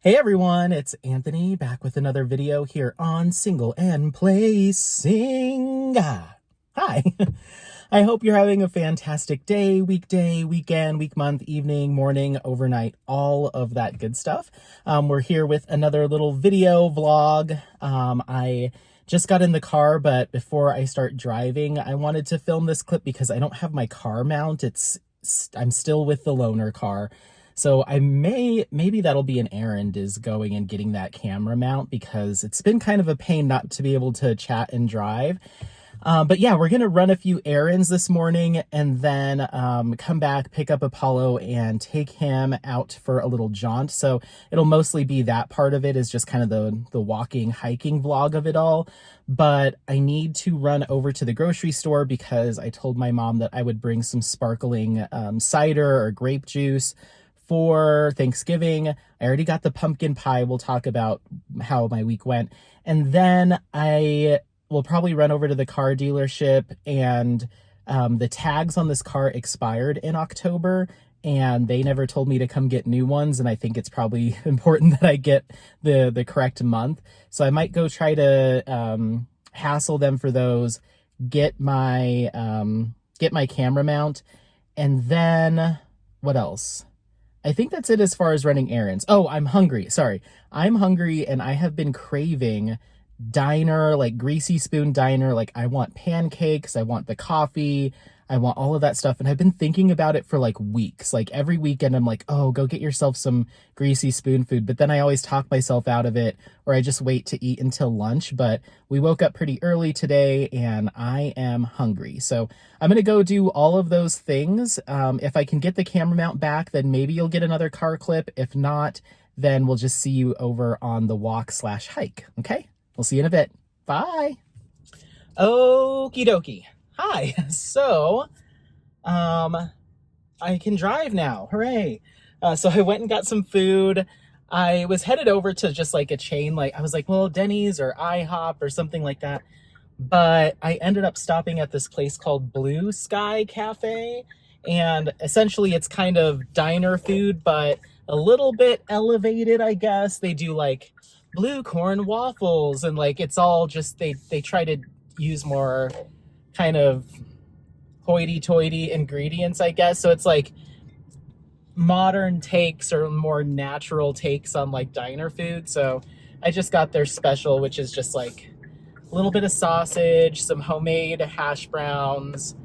Hey everyone, it's Anthony back with another video here on Single and Placing. Hi. I hope you're having a fantastic day, weekday, weekend, week, month, evening, morning, overnight, all of that good stuff. We're here with another little video vlog. I just got in the car, but before I start driving, I wanted to film this clip because I don't have my car mount. I'm still with the loaner car. So maybe that'll be an errand, is going and getting that camera mount, because it's been kind of a pain not to be able to chat and drive. But yeah, we're going to run a few errands this morning and then come back, pick up Apollo, and take him out for a little jaunt. So it'll mostly be that part of it, is just kind of the walking, hiking vlog of it all. But I need to run over to the grocery store because I told my mom that I would bring some sparkling cider or grape juice for Thanksgiving. I already got the pumpkin pie. We'll talk about how my week went. And then I will probably run over to the car dealership, and the tags on this car expired in October and they never told me to come get new ones. And I think it's probably important that I get the correct month. So I might go try to hassle them for those, get my camera mount, and then what else? I think that's it as far as running errands. Oh, I'm hungry. Sorry. I'm hungry and I have been craving diner, like greasy spoon diner. Like, I want pancakes, I want the coffee, I want all of that stuff. And I've been thinking about it for like weeks. Like every weekend I'm like, oh, go get yourself some greasy spoon food. But then I always talk myself out of it, or I just wait to eat until lunch. But we woke up pretty early today and I am hungry. So I'm going to go do all of those things. If I can get the camera mount back, then maybe you'll get another car clip. If not, then we'll just see you over on the walk/hike. Okay? We'll see you in a bit. Bye. Okie dokie. Hi. So, I can drive now. Hooray. So I went and got some food. I was headed over to just like a chain. Like, I was like, well, Denny's or IHOP or something like that. But I ended up stopping at this place called Blue Sky Cafe. And essentially it's kind of diner food, but a little bit elevated, I guess. They do like blue corn waffles, and like it's all just they try to use more kind of hoity-toity ingredients, I guess. So it's like modern takes or more natural takes on like diner food. So I just got their special, which is just like a little bit of sausage, some homemade hash browns.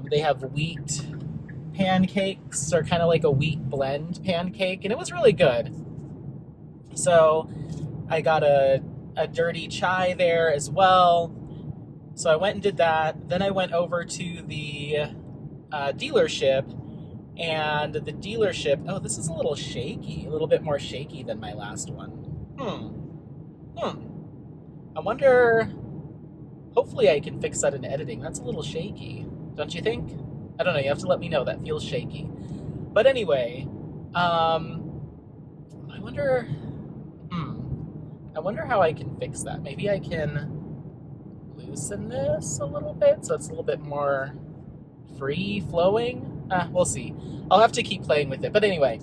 They have wheat pancakes, or kind of like a wheat blend pancake, and it was really good. So I got a dirty chai there as well. So I went and did that. Then I went over to the dealership, and the dealership, oh, this is a little shaky, a little bit more shaky than my last one. I wonder, hopefully I can fix that in editing. That's a little shaky, don't you think? I don't know, you have to let me know. That feels shaky. But anyway, I wonder how I can fix that. Maybe I can loosen this a little bit so it's a little bit more free-flowing. We'll see. I'll have to keep playing with it. But anyway,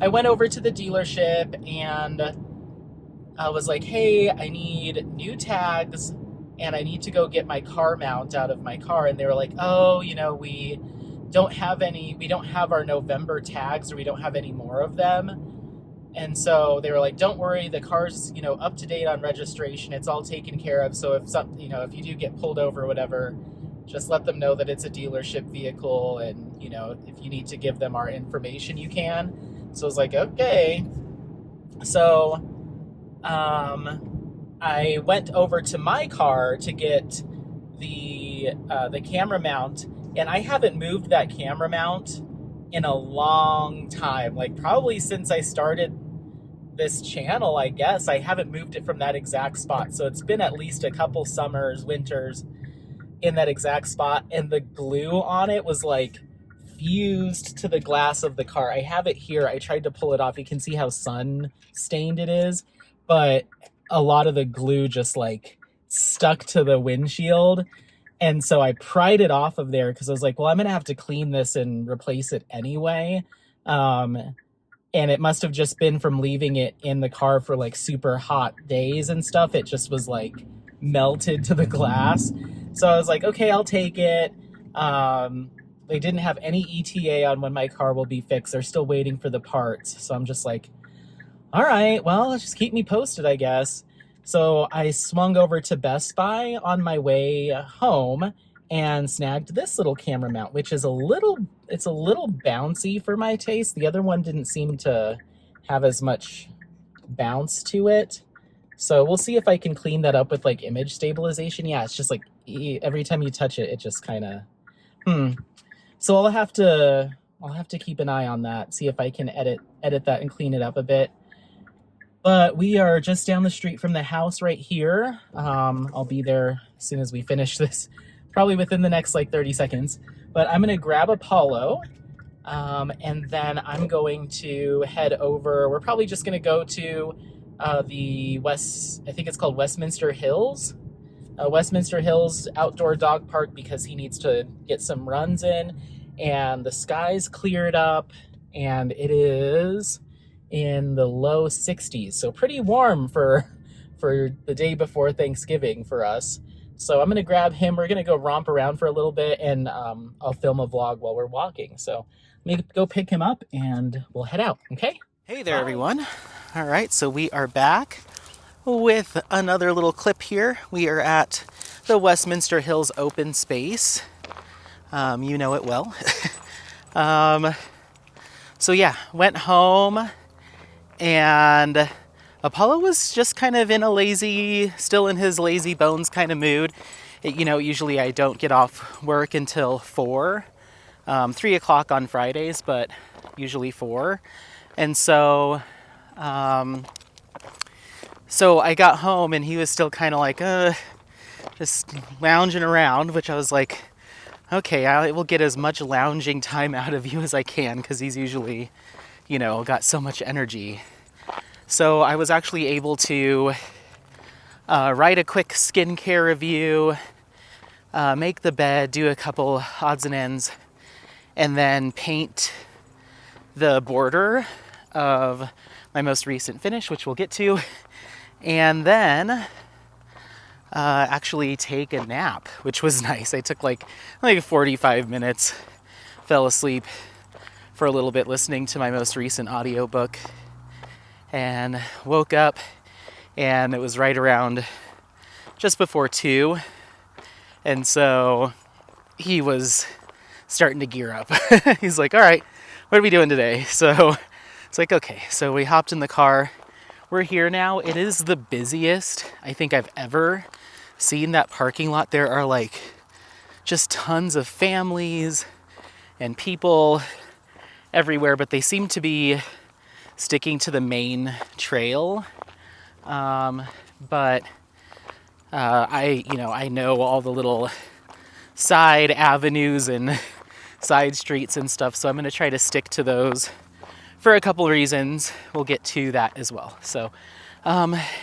I went over to the dealership and I was like, hey, I need new tags and I need to go get my car mount out of my car. And they were like, oh, we don't have our November tags, or we don't have any more of them. And so they were like, don't worry, the car's, up to date on registration. It's all taken care of. So if you do get pulled over or whatever, just let them know that it's a dealership vehicle. And, if you need to give them our information, you can. So I was like, okay. So, I went over to my car to get the camera mount, and I haven't moved that camera mount in a long time, like probably since I started this channel, I guess. I haven't moved it from that exact spot. So it's been at least a couple summers, winters in that exact spot. And the glue on it was like fused to the glass of the car. I have it here. I tried to pull it off. You can see how sun stained it is, but a lot of the glue just like stuck to the windshield. And so I pried it off of there because I was like, well, I'm going to have to clean this and replace it anyway. And it must have just been from leaving it in the car for like super hot days and stuff. It just was like melted to the glass. So I was like, okay, I'll take it. They didn't have any ETA on when my car will be fixed. They're still waiting for the parts. So I'm just like, all right, well, just keep me posted, I guess. So I swung over to Best Buy on my way home and snagged this little camera mount, which is it's a little bouncy for my taste. The other one didn't seem to have as much bounce to it. So we'll see if I can clean that up with like image stabilization. Yeah, it's just like every time you touch it, it just kind of, So I'll have to keep an eye on that, see if I can edit that and clean it up a bit. But we are just down the street from the house right here. I'll be there as soon as we finish this, probably within the next like 30 seconds. But I'm going to grab Apollo, and then I'm going to head over. We're probably just going to go to I think it's called Westminster Hills. Westminster Hills outdoor dog park, because he needs to get some runs in. And the sky's cleared up, and it is in the low 60s, so pretty warm for the day before Thanksgiving for us. So I'm gonna grab him. We're gonna go romp around for a little bit, and I'll film a vlog while we're walking. So let me go pick him up and we'll head out. Okay. Hey there, everyone. All right, so we are back with another little clip here. We are at the Westminster Hills open space. You know it well. So yeah, went home. And Apollo was just kind of still in his lazy bones kind of mood. Usually I don't get off work until 4, 3 o'clock on Fridays, but usually 4. And so I got home and he was still kind of like, just lounging around, which I was like, okay, I will get as much lounging time out of you as I can, because he's usually, got so much energy. So I was actually able to write a quick skincare review, make the bed, do a couple odds and ends, and then paint the border of my most recent finish, which we'll get to, and then actually take a nap, which was nice. I took like 45 minutes, fell asleep for a little bit listening to my most recent audiobook, and woke up, and it was right around just before 2, and so he was starting to gear up. He's like, all right, what are we doing today? So it's like, okay, so we hopped in the car. We're here now. It is the busiest I think I've ever seen that parking lot. There are like just tons of families and people everywhere, but they seem to be sticking to the main trail. But I know all the little side avenues and side streets and stuff, so I'm going to try to stick to those for a couple reasons. We'll get to that as well. So,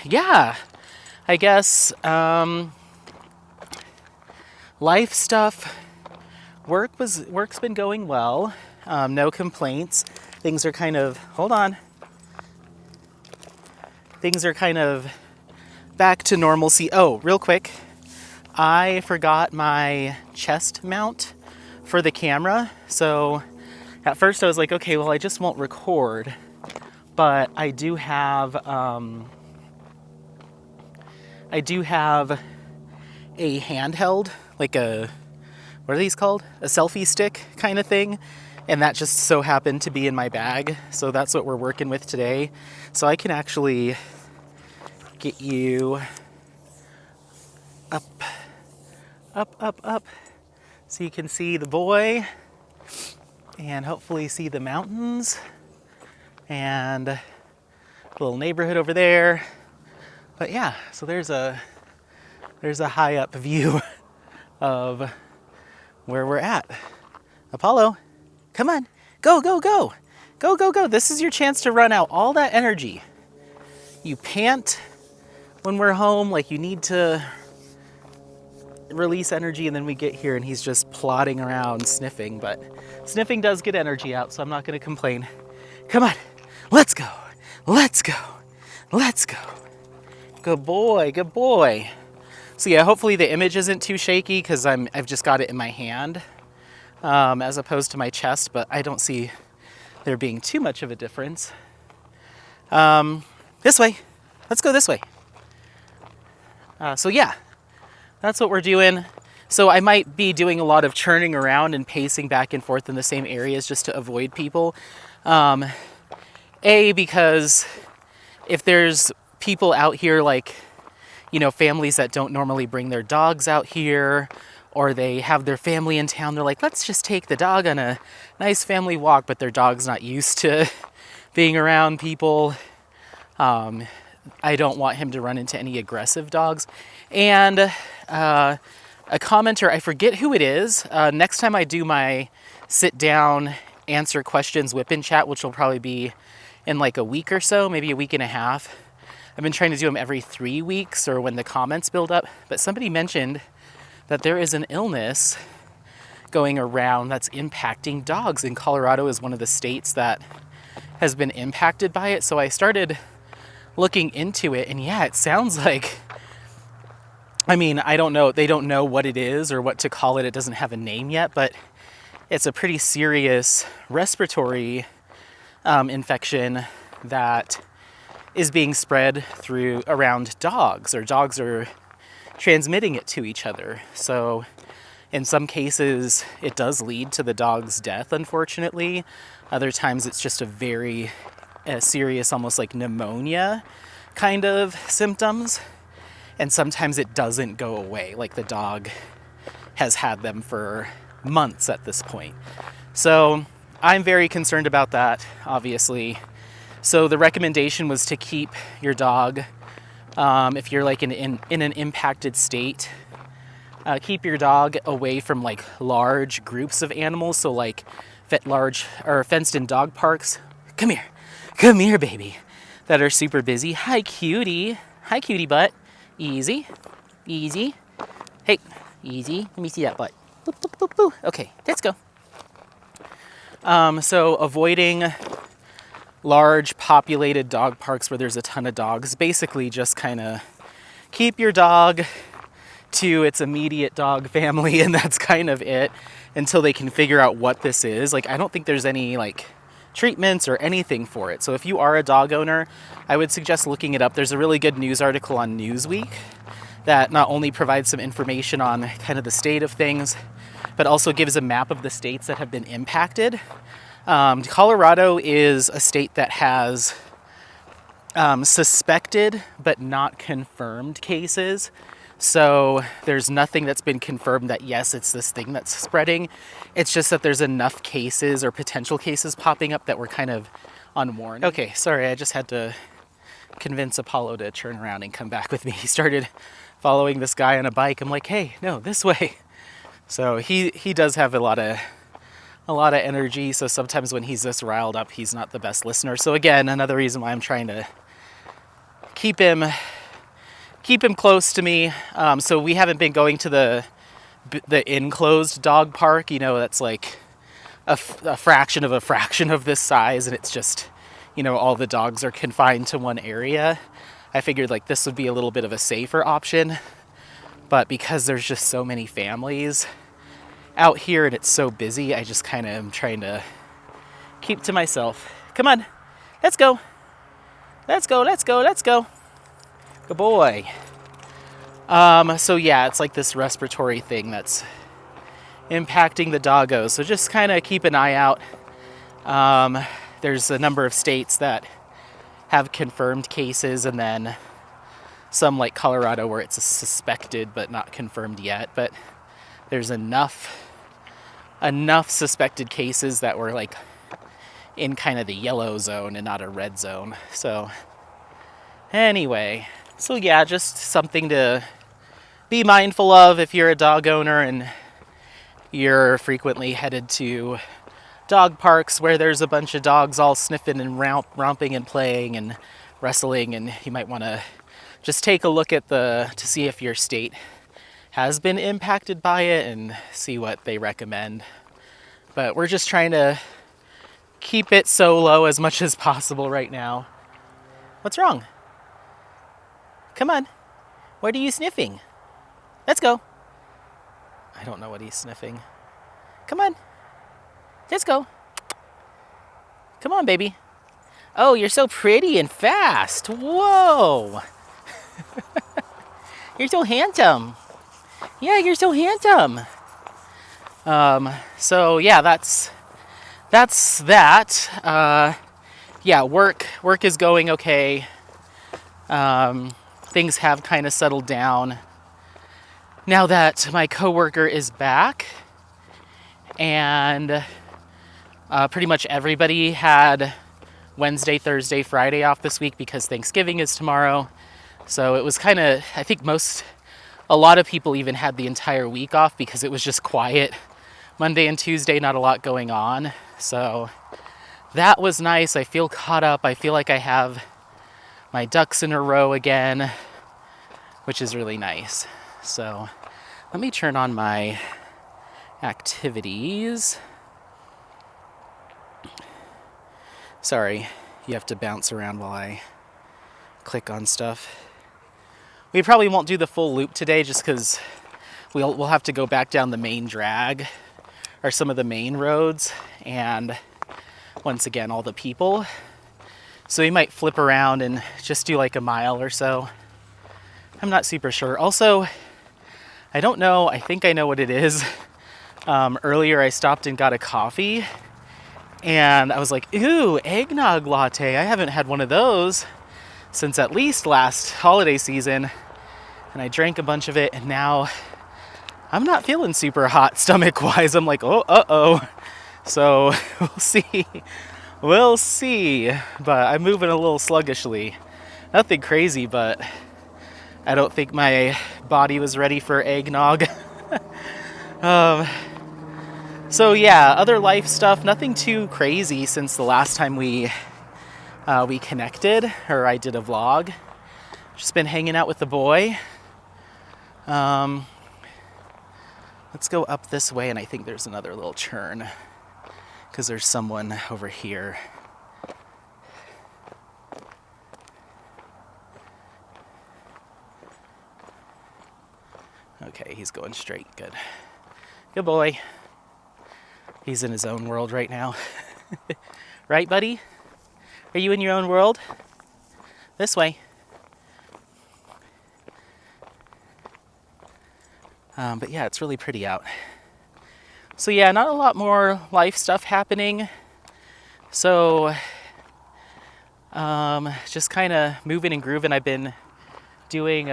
yeah, I guess life stuff. Work's been going well. No complaints. Things are kind of, Things are kind of back to normalcy. Oh, real quick, I forgot my chest mount for the camera. So at first I was like, okay, well, I just won't record. But I do have a handheld, like what are these called? A selfie stick kind of thing. And that just so happened to be in my bag. So that's what we're working with today. So I can actually get you up, so you can see the boy and hopefully see the mountains and a little neighborhood over there. But yeah, so there's a high up view of where we're at. Apollo, come on, go. This is your chance to run out all that energy. You pant when we're home, like you need to release energy, and then we get here and he's just plodding around sniffing, but sniffing does get energy out, so I'm not going to complain. Come on, Let's go. Let's go. Let's go. Good boy. Good boy. So yeah, hopefully the image isn't too shaky because I've just got it in my hand as opposed to my chest, but I don't see there being too much of a difference. This way. Let's go this way. So yeah, that's what we're doing. So I might be doing a lot of churning around and pacing back and forth in the same areas just to avoid people. Because if there's people out here like, you know, families that don't normally bring their dogs out here, or they have their family in town, they're like, let's just take the dog on a nice family walk, but their dog's not used to being around people. I don't want him to run into any aggressive dogs. And a commenter, I forget who it is, next time I do my sit down, answer questions, whip in chat, which will probably be in like a week or so, maybe a week and a half. I've been trying to do them every 3 weeks or when the comments build up, but somebody mentioned that there is an illness going around that's impacting dogs, and Colorado is one of the states that has been impacted by it. So I started looking into it, and yeah, it sounds like, I mean, I don't know, they don't know what it is or what to call it. It doesn't have a name yet, but it's a pretty serious respiratory infection that is being spread through around dogs, or dogs are transmitting it to each other. So in some cases it does lead to the dog's death, unfortunately. Other times it's just a very serious, almost like pneumonia kind of symptoms. And sometimes it doesn't go away, like the dog has had them for months at this point. So I'm very concerned about that, obviously. So the recommendation was to keep your dog, if you're like in an impacted state, keep your dog away from like large groups of animals. So like large or fenced-in dog parks. Come here, baby. That are super busy. Hi, cutie. Hi, cutie butt. Easy, easy. Hey, easy. Let me see that butt. Boop, boop, boop, boop. Okay, let's go. So avoiding large populated dog parks where there's a ton of dogs. Basically just kind of keep your dog to its immediate dog family, and that's kind of it until they can figure out what this is. Like, I don't think there's any like treatments or anything for it. So if you are a dog owner, I would suggest looking it up. There's a really good news article on Newsweek that not only provides some information on kind of the state of things, but also gives a map of the states that have been impacted. Colorado is a state that has suspected but not confirmed cases. So there's nothing that's been confirmed that, yes, it's this thing that's spreading. It's just that there's enough cases or potential cases popping up that we're kind of unwarned. Okay, sorry, I just had to convince Apollo to turn around and come back with me. He started following this guy on a bike. I'm like, hey, no, this way. So he does have a lot of energy. So sometimes when he's this riled up, he's not the best listener. So again, another reason why I'm trying to keep him close to me. So we haven't been going to the enclosed dog park. You know, that's like a fraction of this size, and it's just, you know, all the dogs are confined to one area. I figured like this would be a little bit of a safer option, but because there's just so many families out here and it's so busy, I just kind of am trying to keep to myself. Come on, let's go. Let's go, let's go, let's go. Good boy. So yeah, it's like this respiratory thing that's impacting the doggos. So just kind of keep an eye out. There's a number of states that have confirmed cases, and then some like Colorado where it's suspected but not confirmed yet. But there's enough suspected cases that were like in kind of the yellow zone and not a red zone. So anyway, so yeah, just something to be mindful of if you're a dog owner and you're frequently headed to dog parks where there's a bunch of dogs all sniffing and romping and playing and wrestling, and you might want to just take a look at to see if your state has been impacted by it and see what they recommend. But we're just trying to keep it solo as much as possible right now. What's wrong? Come on. What are you sniffing? Let's go. I don't know what he's sniffing. Come on. Let's go. Come on, baby. Oh, you're so pretty and fast. Whoa. You're so handsome. Yeah, you're so handsome. So yeah, that's that. Yeah, work is going okay. Things have kind of settled down now that my coworker is back, and pretty much everybody had Wednesday, Thursday, Friday off this week because Thanksgiving is tomorrow. So it was kind of, I think a lot of people even had the entire week off because it was just quiet. Monday and Tuesday, not a lot going on. So that was nice. I feel caught up. I feel like I have my ducks in a row again, which is really nice. So let me turn on my activities. Sorry, you have to bounce around while I click on stuff. We probably won't do the full loop today just because we'll have to go back down the main drag or some of the main roads, and once again all the people. So we might flip around and just do like a mile or so. I'm not super sure. Also, I don't know, I think I know what it is. Earlier I stopped and got a coffee, and I was like, ooh, eggnog latte. I haven't had one of those since at least last holiday season. And I drank a bunch of it, and now I'm not feeling super hot stomach-wise. I'm like, oh, uh-oh. So we'll see. We'll see. But I'm moving a little sluggishly. Nothing crazy, but I don't think my body was ready for eggnog. So yeah, other life stuff, nothing too crazy since the last time we connected, or I did a vlog. Just been hanging out with the boy. Let's go up this way, and I think there's another little turn because there's someone over here. Okay, he's going straight. Good. Good boy. He's in his own world right now. Right, buddy? Are you in your own world? This way. But yeah, it's really pretty out. So yeah, not a lot more life stuff happening. So just kind of moving and grooving. I've been doing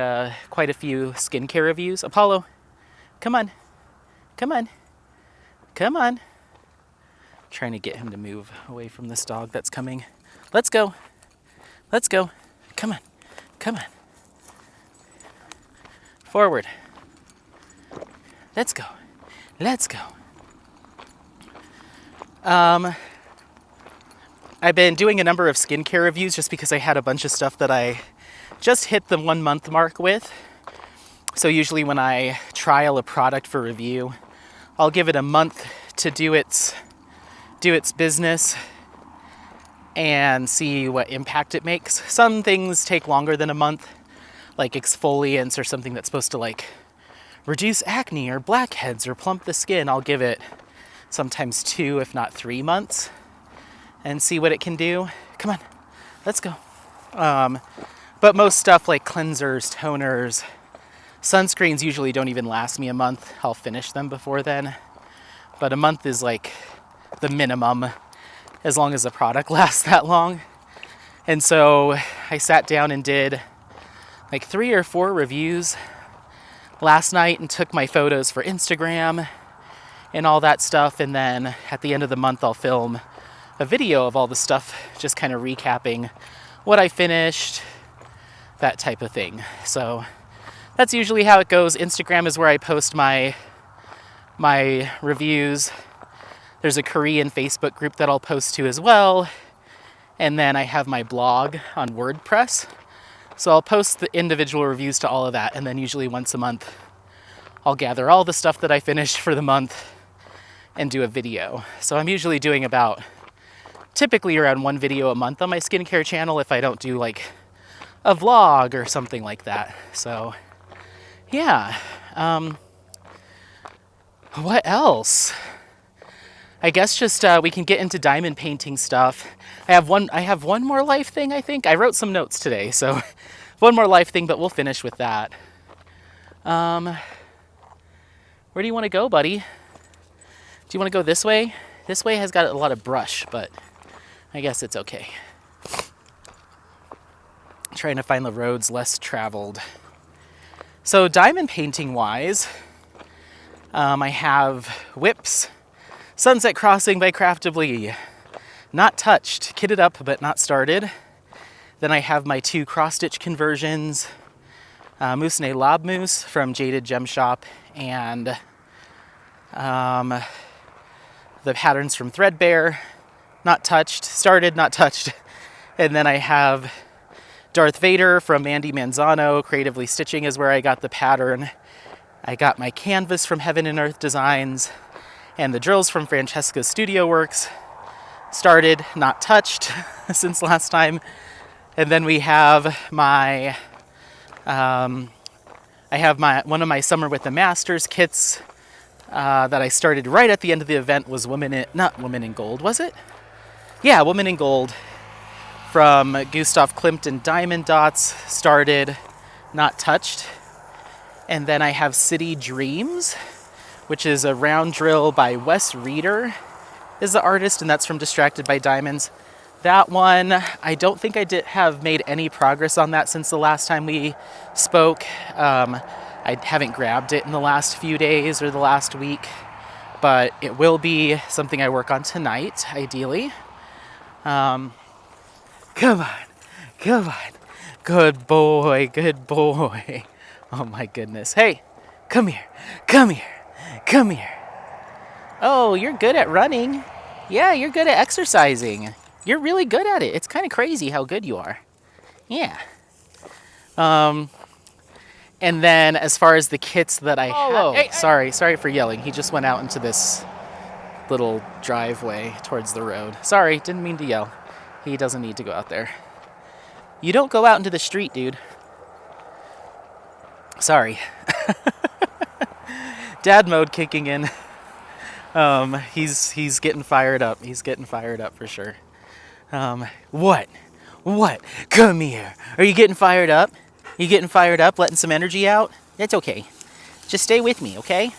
quite a few skincare reviews. Apollo, come on. Come on. Come on. Trying to get him to move away from this dog that's coming. Let's go. Let's go. Come on. Come on. Forward. Let's go. Let's go. I've been doing a number of skincare reviews just because I had a bunch of stuff that I just hit the 1 month mark with. So usually when I trial a product for review, I'll give it a month to do its business and see what impact it makes. Some things take longer than a month, like exfoliants or something that's supposed to like reduce acne or blackheads or plump the skin. I'll give it sometimes 2, if not 3 months and see what it can do. Come on, let's go. But most stuff like cleansers, toners, sunscreens usually don't even last me a month. I'll finish them before then. But a month is like the minimum as long as the product lasts that long. And so I sat down and did like 3 or 4 reviews last night and took my photos for Instagram and all that stuff. And then at the end of the month, I'll film a video of all the stuff, just kind of recapping what I finished, that type of thing. So that's usually how it goes. Instagram is where I post my reviews. There's a Korean Facebook group that I'll post to as well. And then I have my blog on WordPress. So I'll post the individual reviews to all of that. And then usually once a month, I'll gather all the stuff that I finished for the month and do a video. So I'm usually doing about typically around 1 video a month on my skincare channel if I don't do like a vlog or something like that. So yeah, what else? I guess just we can get into diamond painting stuff. I have one more life thing, I think. I wrote some notes today, so one more life thing, but we'll finish with that. Where do you want to go, buddy? Do you want to go this way? This way has got a lot of brush, but I guess it's okay. Trying to find the roads less traveled. So diamond painting wise, I have Whips, Sunset Crossing by Craftably, not touched, kitted up but not started. Then I have my 2 cross-stitch conversions, Mousse Ne Lab Mousse from Jaded Gem Shop, and the patterns from Threadbare, not touched, started, not touched. And then I have Darth Vader from Mandy Manzano, Creatively Stitching is where I got the pattern. I got my canvas from Heaven and Earth Designs, and the drills from Francesca's Studio Works, started, not touched since last time. And then we have my, one of my Summer with the Masters kits that I started right at the end of the event was not Woman in Gold, was it? Yeah, Woman in Gold from Gustav Klimt and Diamond Dots, started, not touched. And then I have City Dreams, which is a round drill by Wes Reeder, is the artist, and that's from Distracted by Diamonds. That one, I don't think I have made any progress on that since the last time we spoke. I haven't grabbed it in the last few days or the last week, but it will be something I work on tonight, ideally. Come on. Good boy. Oh my goodness. Hey, come here. Oh, you're good at running. Yeah, you're good at exercising. You're really good at it. It's kind of crazy how good you are. Yeah. And then as far as the kits that I have... Hey, sorry for yelling. He just went out into this little driveway towards the road. Sorry, didn't mean to yell. He doesn't need to go out there. You don't go out into the street, dude. Sorry. Dad mode kicking in. He's getting fired up. He's getting fired up for sure. What? Come here. Are you getting fired up? You getting fired up, letting some energy out? That's okay. Just stay with me, okay?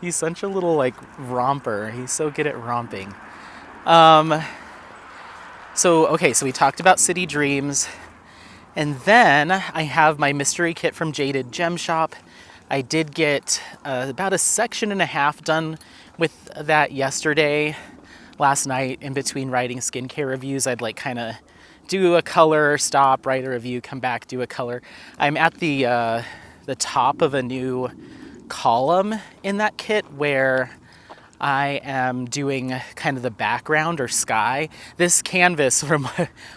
He's such a little, like, romper. He's so good at romping. So we talked about City Dreams. And then I have my mystery kit from Jaded Gem Shop. I did get about a section and a half done with that yesterday. Last night, in between writing skincare reviews, I'd like kind of do a color, stop, write a review, come back, do a color. I'm at the top of a new column in that kit where I am doing kind of the background or sky. This canvas, from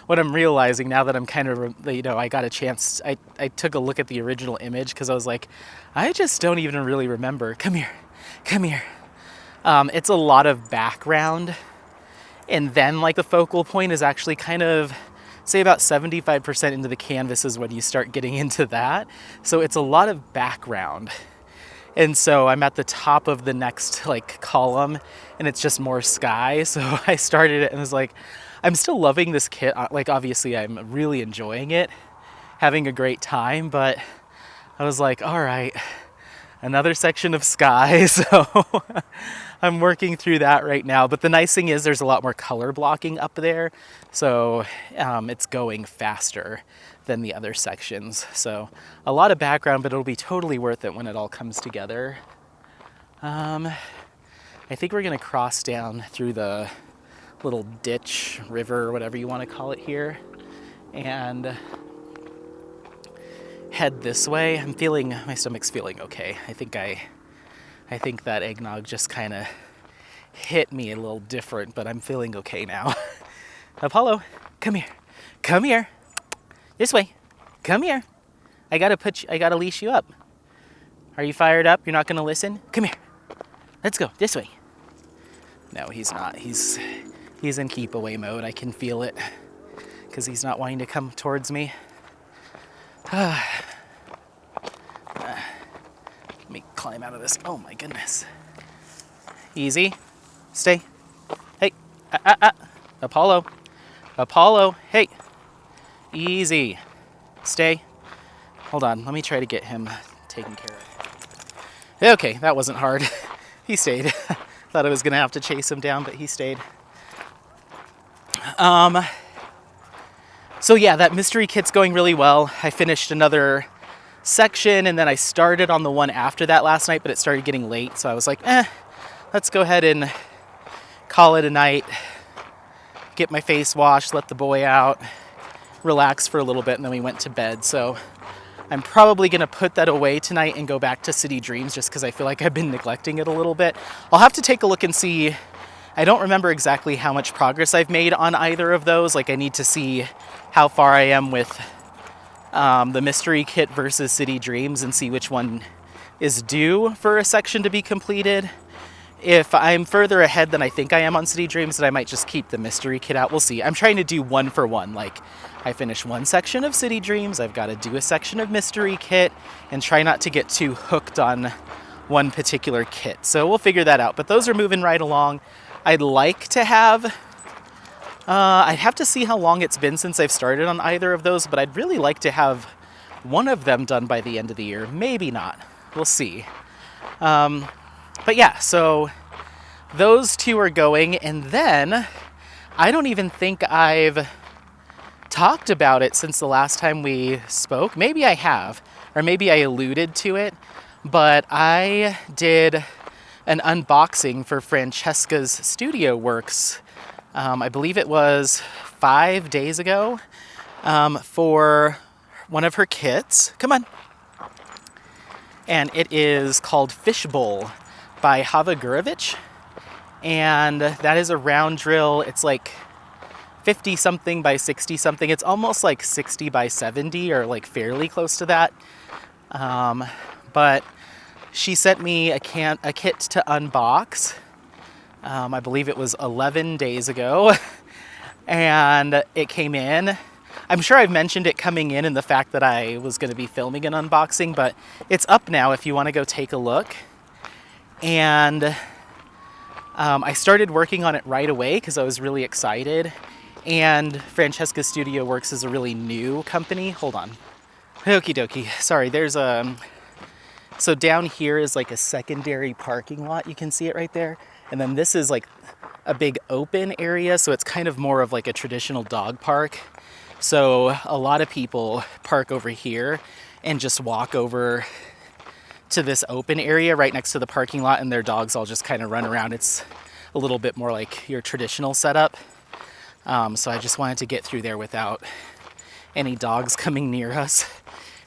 what I'm realizing now that I'm kind of, I got a chance, I took a look at the original image because I was like, I just don't even really remember. Come here. It's a lot of background. And then like the focal point is actually kind of, say about 75% into the canvas is when you start getting into that. So it's a lot of background. And so I'm at the top of the next like column and it's just more sky. So I started it and was like, I'm still loving this kit. Like obviously I'm really enjoying it, having a great time, but I was like, all right, another section of sky. So I'm working through that right now. But the nice thing is there's a lot more color blocking up there. So it's going faster than the other sections. So a lot of background, but it'll be totally worth it when it all comes together. I think we're gonna cross down through the little ditch, river, whatever you want to call it here, and head this way. My stomach's feeling okay. I think that eggnog just kind of hit me a little different, but I'm feeling okay now. Apollo, come here. This way. Come here. I gotta leash you up. Are you fired up? You're not gonna listen? Come here. Let's go. This way. No, he's not. He's in keep away mode. I can feel it because he's not wanting to come towards me. Let me climb out of this. Oh my goodness. Easy. Stay. Hey. Apollo. Apollo. Hey. Easy. Stay. Hold on. Let me try to get him taken care of. Okay, that wasn't hard. He stayed. Thought I was going to have to chase him down, but he stayed. So yeah, that mystery kit's going really well. I finished another section, and then I started on the one after that last night, but it started getting late, so I was like, let's go ahead and call it a night, get my face washed, let the boy out, relax for a little bit, and then we went to bed. So I'm probably going to put that away tonight and go back to City Dreams just because I feel like I've been neglecting it a little bit. I'll have to take a look and see. I don't remember exactly how much progress I've made on either of those. Like, I need to see how far I am with the mystery kit versus City Dreams and see which one is due for a section to be completed. If I'm further ahead than I think I am on City Dreams, then I might just keep the mystery kit out. We'll see. I'm trying to do one for one. Like, I finish one section of City Dreams, I've got to do a section of mystery kit, and try not to get too hooked on one particular kit. So we'll figure that out. But those are moving right along. I'd like to have, I'd have to see how long it's been since I've started on either of those, but I'd really like to have one of them done by the end of the year. Maybe not. We'll see. But yeah, so those two are going, and then I don't even think I've talked about it since the last time we spoke. Maybe I have, or maybe I alluded to it, but I did an unboxing for Francesca's Studio Works. I believe it was 5 days ago, for one of her kits. Come on. And it is called Fishbowl by Hava Gurovich. And that is a round drill. It's like 50 something by 60 something. It's almost like 60 by 70, or like fairly close to that. But she sent me a kit to unbox. I believe it was 11 days ago. And it came in. I'm sure I've mentioned it coming in and the fact that I was going to be filming an unboxing, but it's up now if you want to go take a look. And I started working on it right away because I was really excited. And Francesca Studio Works is a really new company. Hold on. Okie dokie. Sorry, there's a... So down here is like a secondary parking lot. You can see it right there. And then this is like a big open area. So it's kind of more of like a traditional dog park. So a lot of people park over here and just walk over to this open area right next to the parking lot, and their dogs all just kind of run around. It's a little bit more like your traditional setup. So I just wanted to get through there without any dogs coming near us.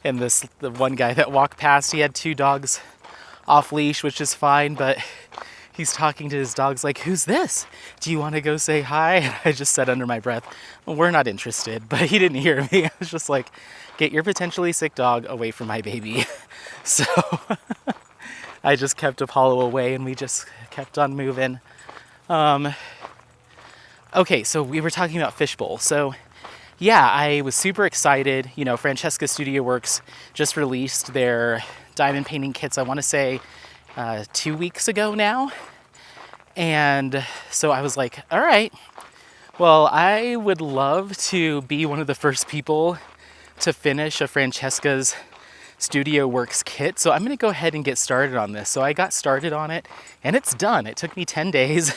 And the one guy that walked past, he had 2 dogs off leash, which is fine, but he's talking to his dogs like, "Who's this? Do you want to go say hi?" And I just said under my breath, "Well, we're not interested," but he didn't hear me. I was just like, "Get your potentially sick dog away from my baby." So I just kept Apollo away, and we just kept on moving. Okay, so we were talking about Fishbowl. So yeah, I was super excited. You know, Francesca Studio Works just released their diamond painting kits, I want to say 2 weeks ago now. And so I was like, all right, well, I would love to be one of the first people to finish a Francesca's Studio Works kit. So I'm going to go ahead and get started on this. So I got started on it, and it's done. It took me 10 days.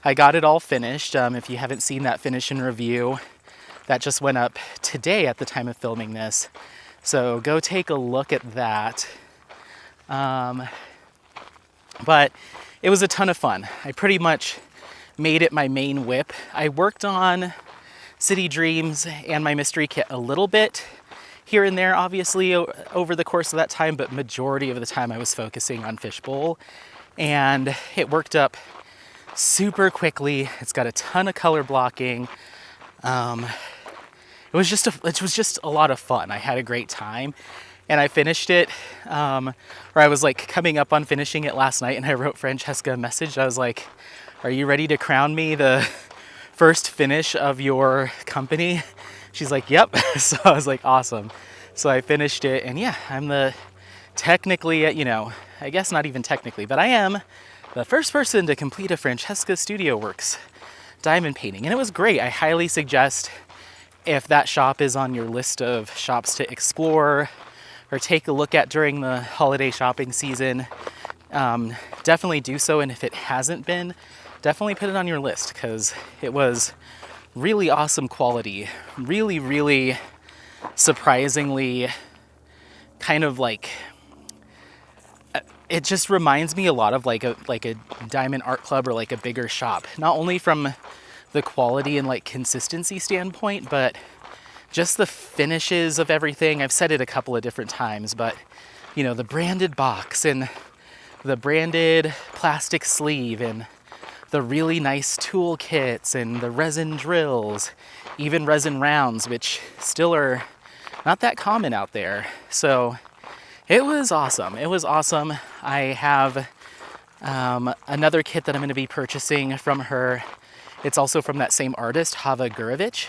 I got it all finished. If you haven't seen that finish and review, that just went up today at the time of filming this. So go take a look at that. But it was a ton of fun. I pretty much made it my main whip. I worked on City Dreams and my mystery kit a little bit here and there, obviously, over the course of that time, but majority of the time I was focusing on Fishbowl. And it worked up super quickly. It's got a ton of color blocking. It was just a lot of fun. I had a great time, and I finished it, or I was like coming up on finishing it last night, and I wrote Francesca a message. I was like, are you ready to crown me the first finish of your company? She's like, yep. So I was like, awesome. So I finished it, and yeah, I'm technically, I guess not even technically, but I am the first person to complete a Francesca Studio Works diamond painting, and it was great. I highly suggest, if that shop is on your list of shops to explore or take a look at during the holiday shopping season, definitely do so. And if it hasn't been, definitely put it on your list, because it was really awesome quality, really, really surprisingly kind of like, it just reminds me a lot of like a diamond art club or like a bigger shop, not only from the quality and like consistency standpoint, but just the finishes of everything. I've said it a couple of different times, but the branded box and the branded plastic sleeve and the really nice tool kits and the resin drills, even resin rounds, which still are not that common out there. So it was awesome. It was awesome. I have another kit that I'm going to be purchasing from her. It's also from that same artist, Hava Gurovich,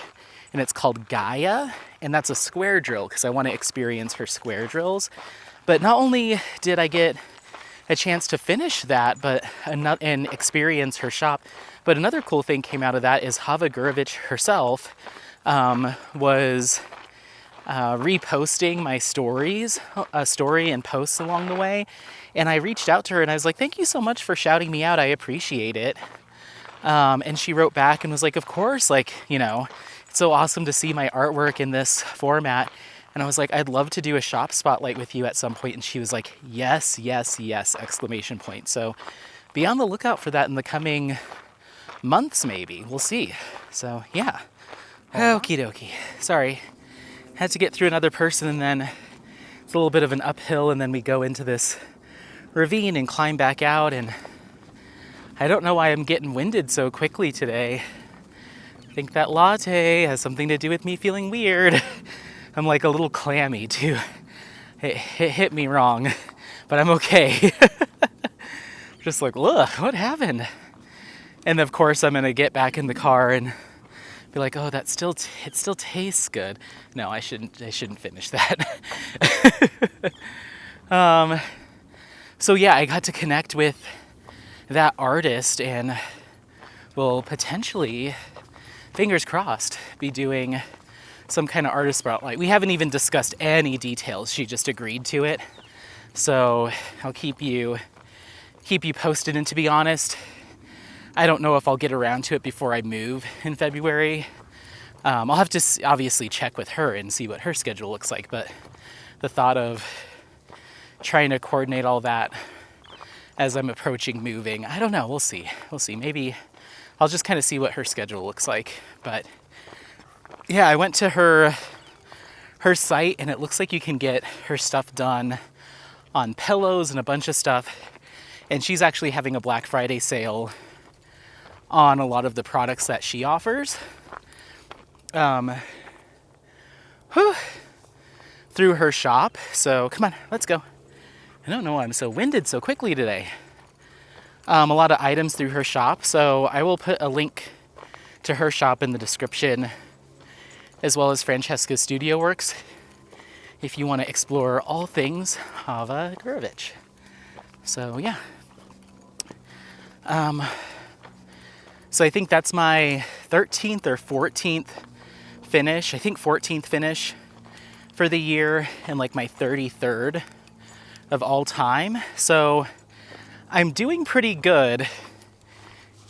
and it's called Gaia, and that's a square drill because I want to experience her square drills. But not only did I get a chance to finish that and experience her shop, but another cool thing came out of that is Hava Gurovich herself was reposting my story and posts along the way, and I reached out to her and I was like, thank you so much for shouting me out, I appreciate it. And she wrote back and was like, of course, like, it's so awesome to see my artwork in this format. And I was like, I'd love to do a shop spotlight with you at some point. And she was like, yes, yes, yes, exclamation point. So be on the lookout for that in the coming months, maybe. We'll see. So yeah. Okie dokie. Sorry. Had to get through another person, and then it's a little bit of an uphill, and then we go into this ravine and climb back out, and I don't know why I'm getting winded so quickly today. I think that latte has something to do with me feeling weird. I'm like a little clammy too. It hit me wrong, but I'm okay. Just like, look, what happened? And of course I'm gonna get back in the car and be like, oh, it still tastes good. No, I shouldn't finish that. So yeah, I got to connect with that artist and will potentially, fingers crossed, be doing some kind of artist spotlight. We haven't even discussed any details. She just agreed to it. So I'll keep you posted. And to be honest, I don't know if I'll get around to it before I move in February. I'll have to obviously check with her and see what her schedule looks like. But the thought of trying to coordinate all that as I'm approaching moving, I don't know. We'll see. Maybe I'll just kind of see what her schedule looks like. But yeah, I went to her site, and it looks like you can get her stuff done on pillows and a bunch of stuff. And she's actually having a Black Friday sale on a lot of the products that she offers. Through her shop. So come on, let's go. I don't know why I'm so winded so quickly today. A lot of items through her shop. So I will put a link to her shop in the description, as well as Francesca Studio Works, if you want to explore all things Hava Gurovich. So yeah. So I think that's my 13th or 14th finish. I think 14th finish for the year, and like my 33rd of all time. So I'm doing pretty good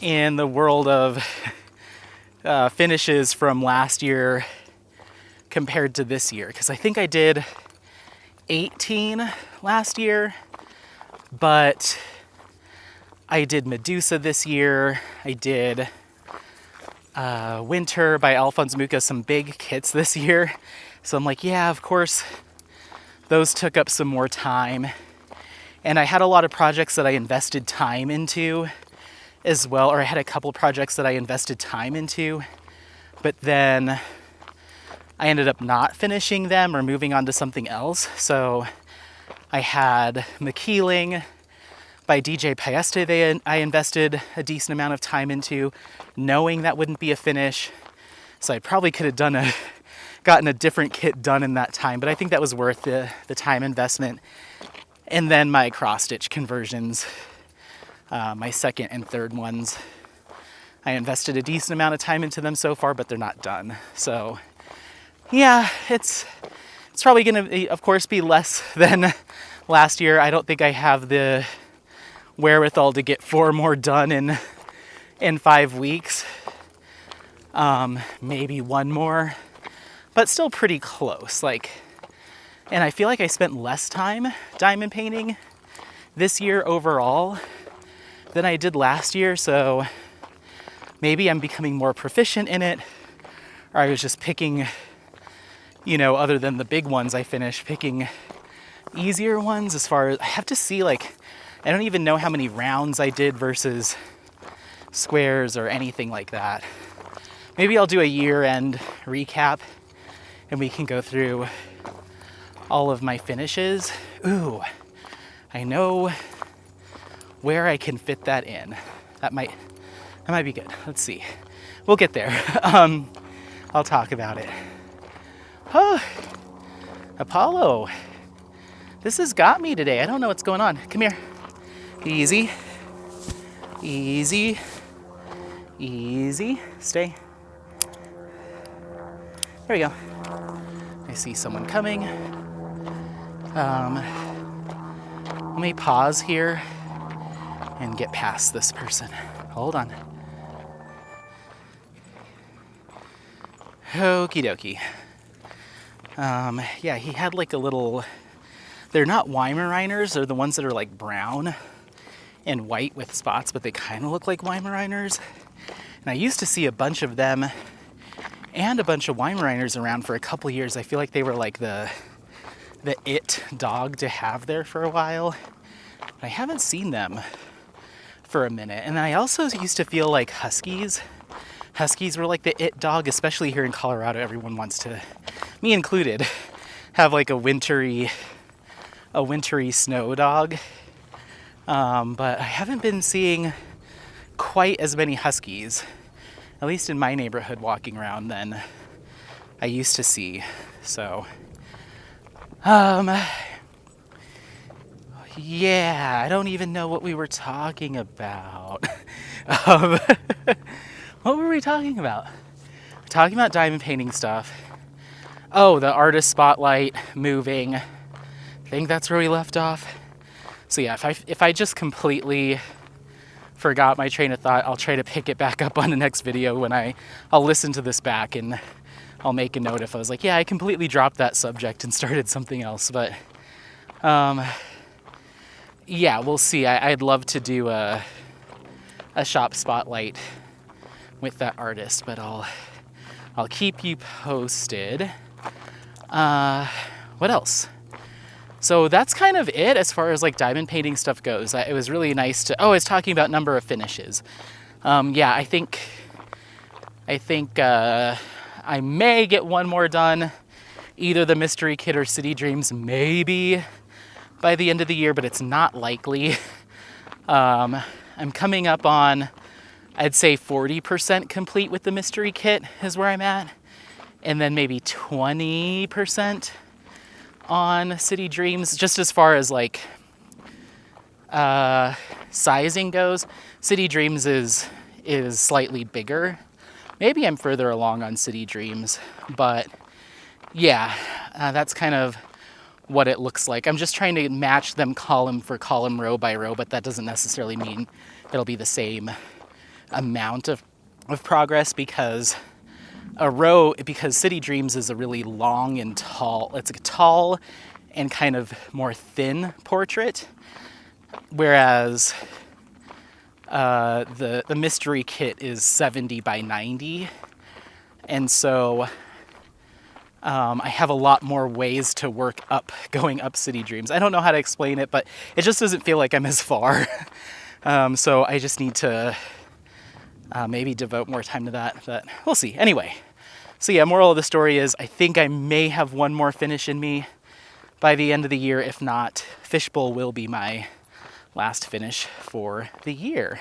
in the world of finishes from last year compared to this year, because I think I did 18 last year, but I did Medusa this year. I did Winter by Alphonse Mucha, some big kits this year. So I'm like, yeah, of course, those took up some more time. And I had a lot of projects that I invested time into as well, or I had a couple projects that I invested time into, but then I ended up not finishing them or moving on to something else. So I had maquiling, by DJ Paeste, I invested a decent amount of time into, knowing that wouldn't be a finish. So I probably could have gotten a different kit done in that time, but I think that was worth the time investment. And then my cross-stitch conversions, my second and third ones, I invested a decent amount of time into them so far, but they're not done. So yeah, it's probably going to, of course, be less than last year. I don't think I have the wherewithal to get 4 more done in 5 weeks. Maybe 1 more, but still pretty close. And I feel like I spent less time diamond painting this year overall than I did last year. So maybe I'm becoming more proficient in it, or I was just picking, other than the big ones I finished, picking easier ones. As far as I have to see, I don't even know how many rounds I did versus squares or anything like that. Maybe I'll do a year-end recap and we can go through all of my finishes. Ooh, I know where I can fit that in. That might be good. Let's see. We'll get there. I'll talk about it. Oh, Apollo. This has got me today. I don't know what's going on. Come here. Easy. Easy. Easy. Stay. There we go. I see someone coming. Let me pause here and get past this person. Hold on. Okie dokie. Yeah, he had a little, they're not Weimaraners, they're the ones that are brown and white with spots, but they kind of look like Weimaraners. And I used to see a bunch of them and a bunch of Weimaraners around for a couple years. I feel like they were the it dog to have there for a while. But I haven't seen them for a minute. And I also used to feel like Huskies were the it dog, especially here in Colorado. Everyone wants to, me included, have a wintry snow dog. But I haven't been seeing quite as many Huskies, at least in my neighborhood, walking around than I used to see. So, yeah, I don't even know what we were talking about. What were we talking about? We're talking about diamond painting stuff. Oh, the artist spotlight moving. I think that's where we left off. So yeah, if I just completely forgot my train of thought, I'll try to pick it back up on the next video when I'll listen to this back, and I'll make a note if I was yeah, I completely dropped that subject and started something else. But yeah, we'll see. I'd love to do a shop spotlight with that artist, but I'll keep you posted. What else? So that's kind of it as far as diamond painting stuff goes. It was really nice to, I was talking about number of finishes. Yeah, I think I may get 1 more done, either the Mystery Kit or City Dreams, maybe by the end of the year, but it's not likely. I'm coming up on, I'd say 40% complete with the Mystery Kit is where I'm at, and then maybe 20% on City Dreams, just as far as sizing goes. City Dreams is slightly bigger. Maybe I'm further along on City Dreams, but yeah, that's kind of what it looks like. I'm just trying to match them column for column, row by row, but that doesn't necessarily mean it'll be the same amount of progress, because City Dreams is a really long and tall, it's a tall and kind of more thin portrait, whereas the Mystery Kit is 70 by 90, and so I have a lot more ways to work up going up City Dreams. I don't know how to explain it, but it just doesn't feel like I'm as far. So I just need to maybe devote more time to that, but we'll see. Anyway, so yeah, moral of the story is I think I may have 1 more finish in me by the end of the year. If not, Fishbowl will be my last finish for the year.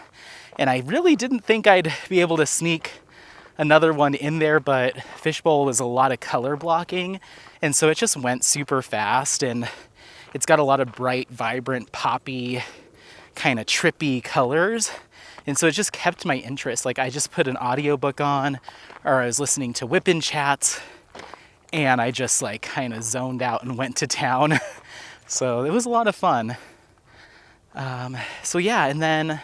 And I really didn't think I'd be able to sneak another one in there, but Fishbowl was a lot of color blocking, and so it just went super fast, and it's got a lot of bright, vibrant, poppy, kind of trippy colors. And so it just kept my interest. Like I just put an audiobook on, or I was listening to Whip-In Chats, and I just like kind of zoned out and went to town. So it was a lot of fun. So yeah, and then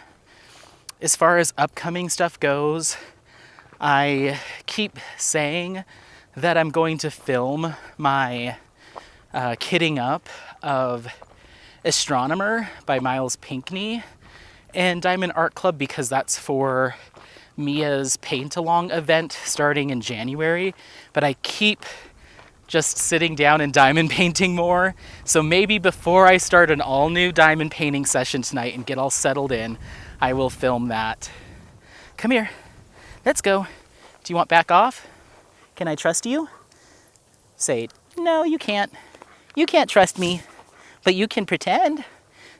as far as upcoming stuff goes, I keep saying that I'm going to film my kitting up of Astronomer by Miles Pinckney and Diamond Art Club, because that's for Mia's paint-along event starting in January. But I keep just sitting down and diamond painting more. So maybe before I start an all-new diamond painting session tonight and get all settled in, I will film that. Come here. Let's go. Do you want back off? Can I trust you? Say, no, you can't. You can't trust me, but you can pretend.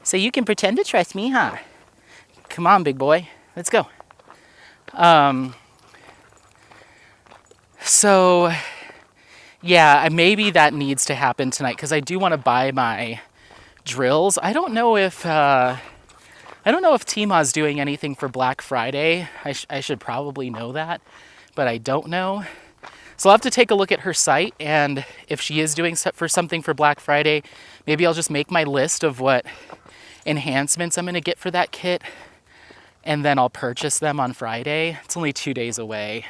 So you can pretend to trust me, huh? Come on, big boy. Let's go. So, yeah, maybe that needs to happen tonight, because I do want to buy my drills. I don't know if Tmaw's doing anything for Black Friday. I should probably know that, but I don't know. So I'll have to take a look at her site, and if she is doing something for Black Friday, maybe I'll just make my list of what enhancements I'm going to get for that kit, and then I'll purchase them on Friday. It's only 2 days away.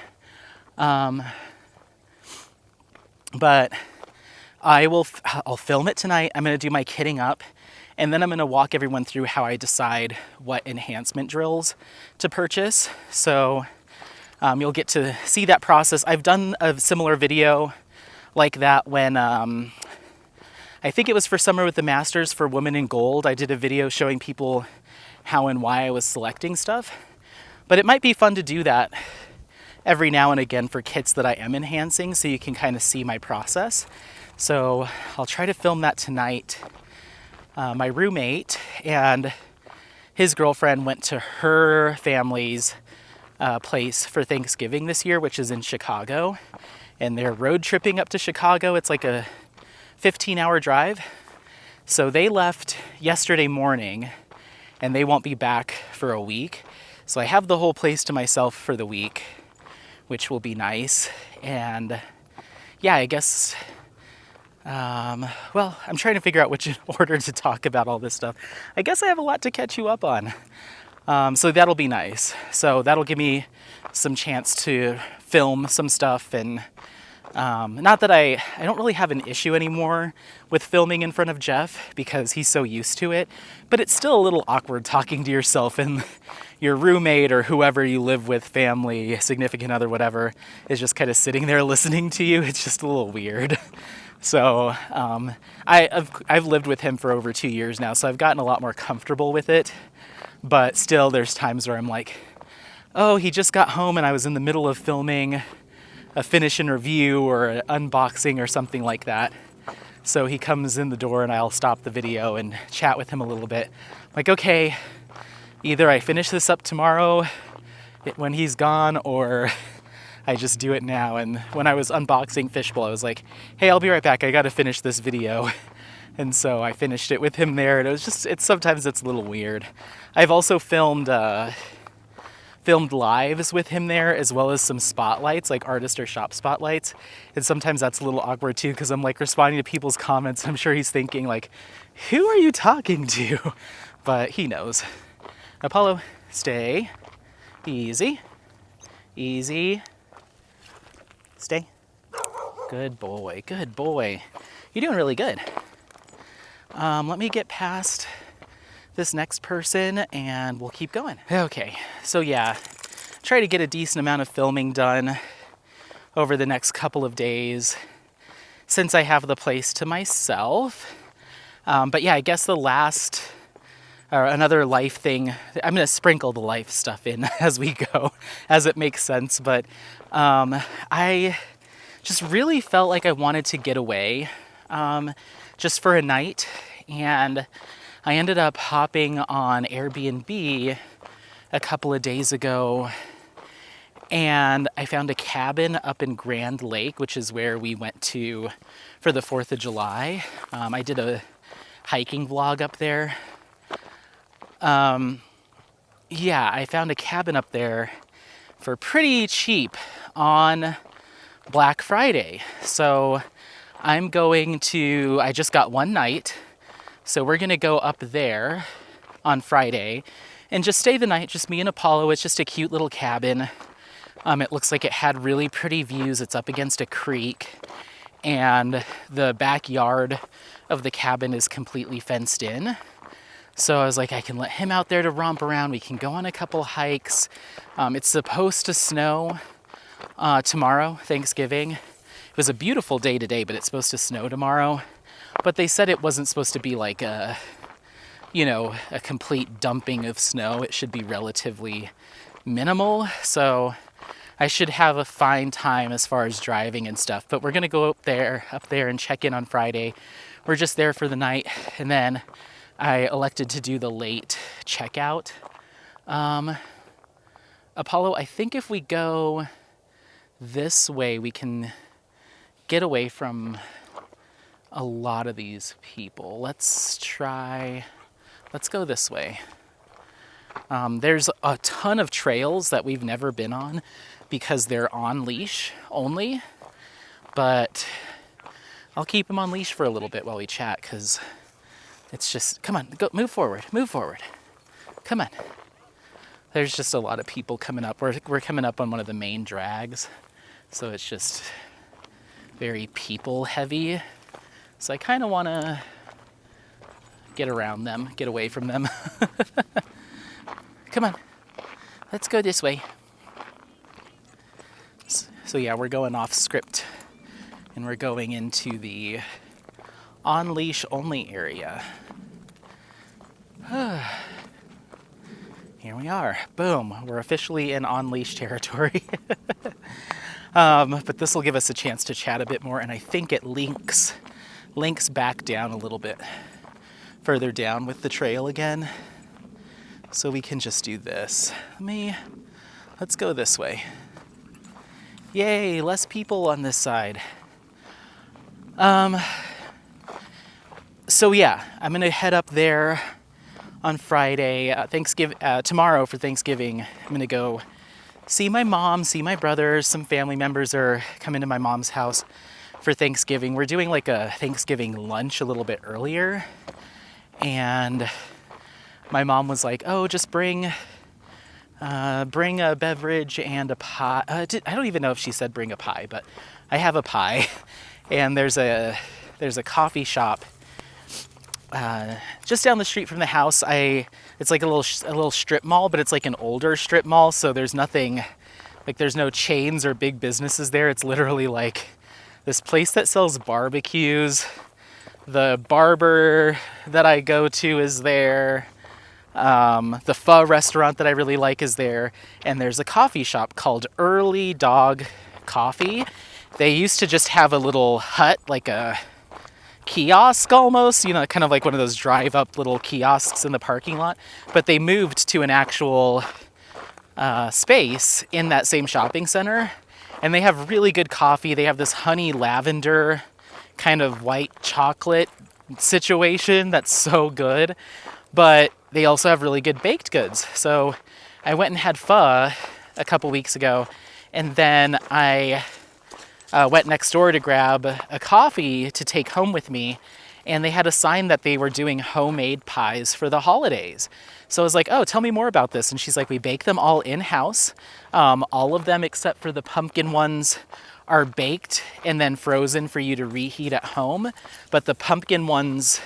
But I'll film it tonight. I'm going to do my kitting up, and then I'm going to walk everyone through how I decide what enhancement drills to purchase. So you'll get to see that process. I've done a similar video like that when, I think it was for Summer with the Masters for Women in Gold. I did a video showing people how and why I was selecting stuff. But it might be fun to do that every now and again for kits that I am enhancing, so you can kind of see my process. So I'll try to film that tonight. My roommate and his girlfriend went to her family's place for Thanksgiving this year, which is in Chicago, and they're road tripping up to Chicago. It's like a 15-hour drive. So they left yesterday morning, and they won't be back for a week. So I have the whole place to myself for the week, which will be nice. And yeah, I guess, well, I'm trying to figure out which order to talk about all this stuff. I guess I have a lot to catch you up on. So that'll be nice. So that'll give me some chance to film some stuff, and not that I don't really have an issue anymore with filming in front of Jeff because he's so used to it, but it's still a little awkward talking to yourself, and your roommate or whoever you live with, family, significant other, whatever, is just kind of sitting there listening to you. It's just a little weird. So I've lived with him for over 2 years now, so I've gotten a lot more comfortable with it, but still there's times where I'm like, oh, he just got home and I was in the middle of filming a finish and review or an unboxing or something like that. So he comes in the door and I'll stop the video and chat with him a little bit. Like, okay, either I finish this up tomorrow when he's gone, or I just do it now. And when I was unboxing Fishbowl, I was like, hey, I'll be right back. I got to finish this video. And so I finished it with him there. And it was just, sometimes it's a little weird. I've also filmed lives with him there, as well as some spotlights, like artist or shop spotlights. And sometimes that's a little awkward too, because I'm like responding to people's comments. I'm sure he's thinking like, who are you talking to? But he knows. Apollo, stay. Easy. Easy. Stay. Good boy. Good boy. You're doing really good. Let me get past this next person and we'll keep going. Okay, so yeah, try to get a decent amount of filming done over the next couple of days since I have the place to myself. But yeah, I guess the last, or another life thing, I'm gonna sprinkle the life stuff in as we go, as it makes sense. But I just really felt like I wanted to get away just for a night. And I ended up hopping on Airbnb a couple of days ago, and I found a cabin up in Grand Lake, which is where we went to for the 4th of July. I did a hiking vlog up there. Yeah, I found a cabin up there for pretty cheap on Black Friday. So I just got one night. So we're gonna go up there on Friday and just stay the night, just me and Apollo. It's just a cute little cabin. It looks like it had really pretty views. It's up against a creek, and the backyard of the cabin is completely fenced in. So I was like, I can let him out there to romp around. We can go on a couple hikes. It's supposed to snow tomorrow, Thanksgiving. It was a beautiful day today, but it's supposed to snow tomorrow. But they said it wasn't supposed to be like a complete dumping of snow. It should be relatively minimal. So I should have a fine time as far as driving and stuff. But we're gonna go up there and check in on Friday. We're just there for the night, and then I elected to do the late checkout. Apollo, I think if we go this way, we can get away from a lot of these people. Let's go this way. There's a ton of trails that we've never been on because they're on leash only, but I'll keep them on leash for a little bit while we chat, because it's just, come on, go, move forward. Come on. There's just a lot of people coming up. We're coming up on one of the main drags, so it's just very people heavy. So I kind of want to get around them, get away from them. Come on, let's go this way. So yeah, we're going off script, and we're going into the on leash only area. Here we are. Boom. We're officially in on leash territory. But this will give us a chance to chat a bit more, and I think it links back down a little bit further down with the trail again. So we can just do this. Let's go this way. Yay, less people on this side. So yeah, I'm gonna head up there on Friday, tomorrow for Thanksgiving. I'm gonna go see my mom, see my brothers. Some family members are coming to my mom's house for Thanksgiving. We're doing like a Thanksgiving lunch a little bit earlier, and my mom was like, "Oh, just bring a beverage and a pie." I don't even know if she said bring a pie, but I have a pie, and there's a coffee shop just down the street from the house. It's like a little strip mall, but it's like an older strip mall, so there's nothing, like there's no chains or big businesses there. It's literally like this place that sells barbecues. The barber that I go to is there. The pho restaurant that I really like is there. And there's a coffee shop called Early Dog Coffee. They used to just have a little hut, like a kiosk almost, kind of like one of those drive-up little kiosks in the parking lot. But they moved to an actual space in that same shopping center. And they have really good coffee. They have this honey lavender kind of white chocolate situation that's so good. But they also have really good baked goods. So I went and had pho a couple weeks ago, and then I went next door to grab a coffee to take home with me, and they had a sign that they were doing homemade pies for the holidays. So I was like, "Oh, tell me more about this." And she's like, "We bake them all in-house. All of them except for the pumpkin ones are baked and then frozen for you to reheat at home. But the pumpkin ones,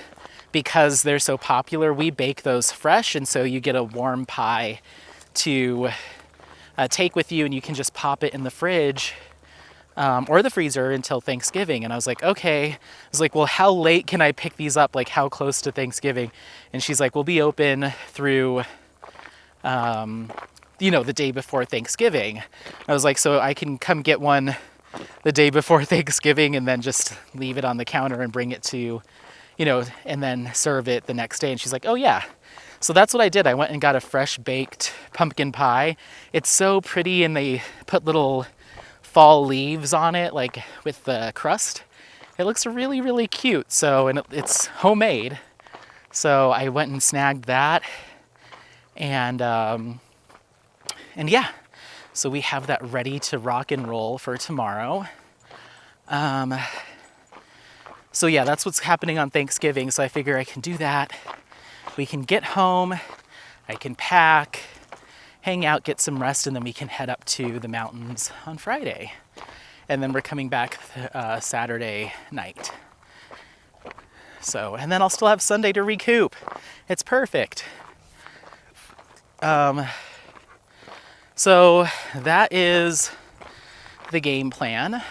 because they're so popular, we bake those fresh, and so you get a warm pie to take with you, and you can just pop it in the fridge or the freezer until Thanksgiving." And I was like, "Okay." I was like, "Well, how late can I pick these up? Like, how close to Thanksgiving?" And she's like, "We'll be open through, the day before Thanksgiving." I was like, "So I can come get one the day before Thanksgiving and then just leave it on the counter and bring it to and then serve it the next day. And she's like, oh yeah. So that's what I did. I went and got a fresh baked pumpkin pie. It's so pretty, and they put little fall leaves on it, like with the crust. It looks really, really cute. So, and it's homemade. So I went and snagged that, and yeah. So we have that ready to rock and roll for tomorrow. So yeah, that's what's happening on Thanksgiving. So I figure I can do that. We can get home, I can pack, hang out, get some rest, and then we can head up to the mountains on Friday. And then we're coming back Saturday night. So, and then I'll still have Sunday to recoup. It's perfect. So that is the game plan.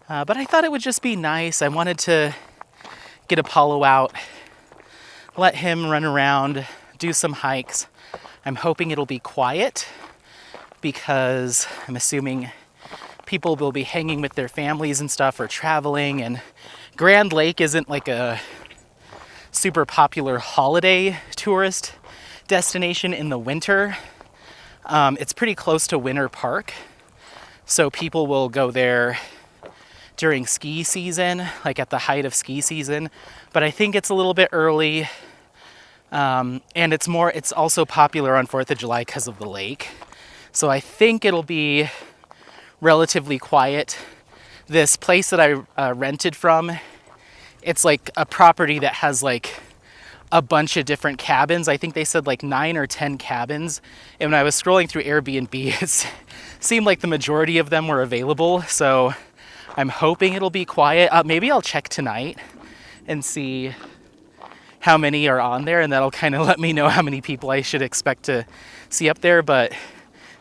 But I thought it would just be nice. I wanted to get Apollo out, let him run around, do some hikes. I'm hoping it'll be quiet because I'm assuming people will be hanging with their families and stuff or traveling, and Grand Lake isn't like a super popular holiday tourist destination in the winter. It's pretty close to Winter Park, so people will go there during ski season, like at the height of ski season, but I think it's a little bit early. And it's also popular on 4th of July because of the lake. So I think it'll be relatively quiet. This place that I rented from, it's like a property that has like a bunch of different cabins. I think they said like 9 or 10 cabins. And when I was scrolling through Airbnb, it seemed like the majority of them were available. So I'm hoping it'll be quiet. Maybe I'll check tonight and see how many are on there, and that'll kind of let me know how many people I should expect to see up there. But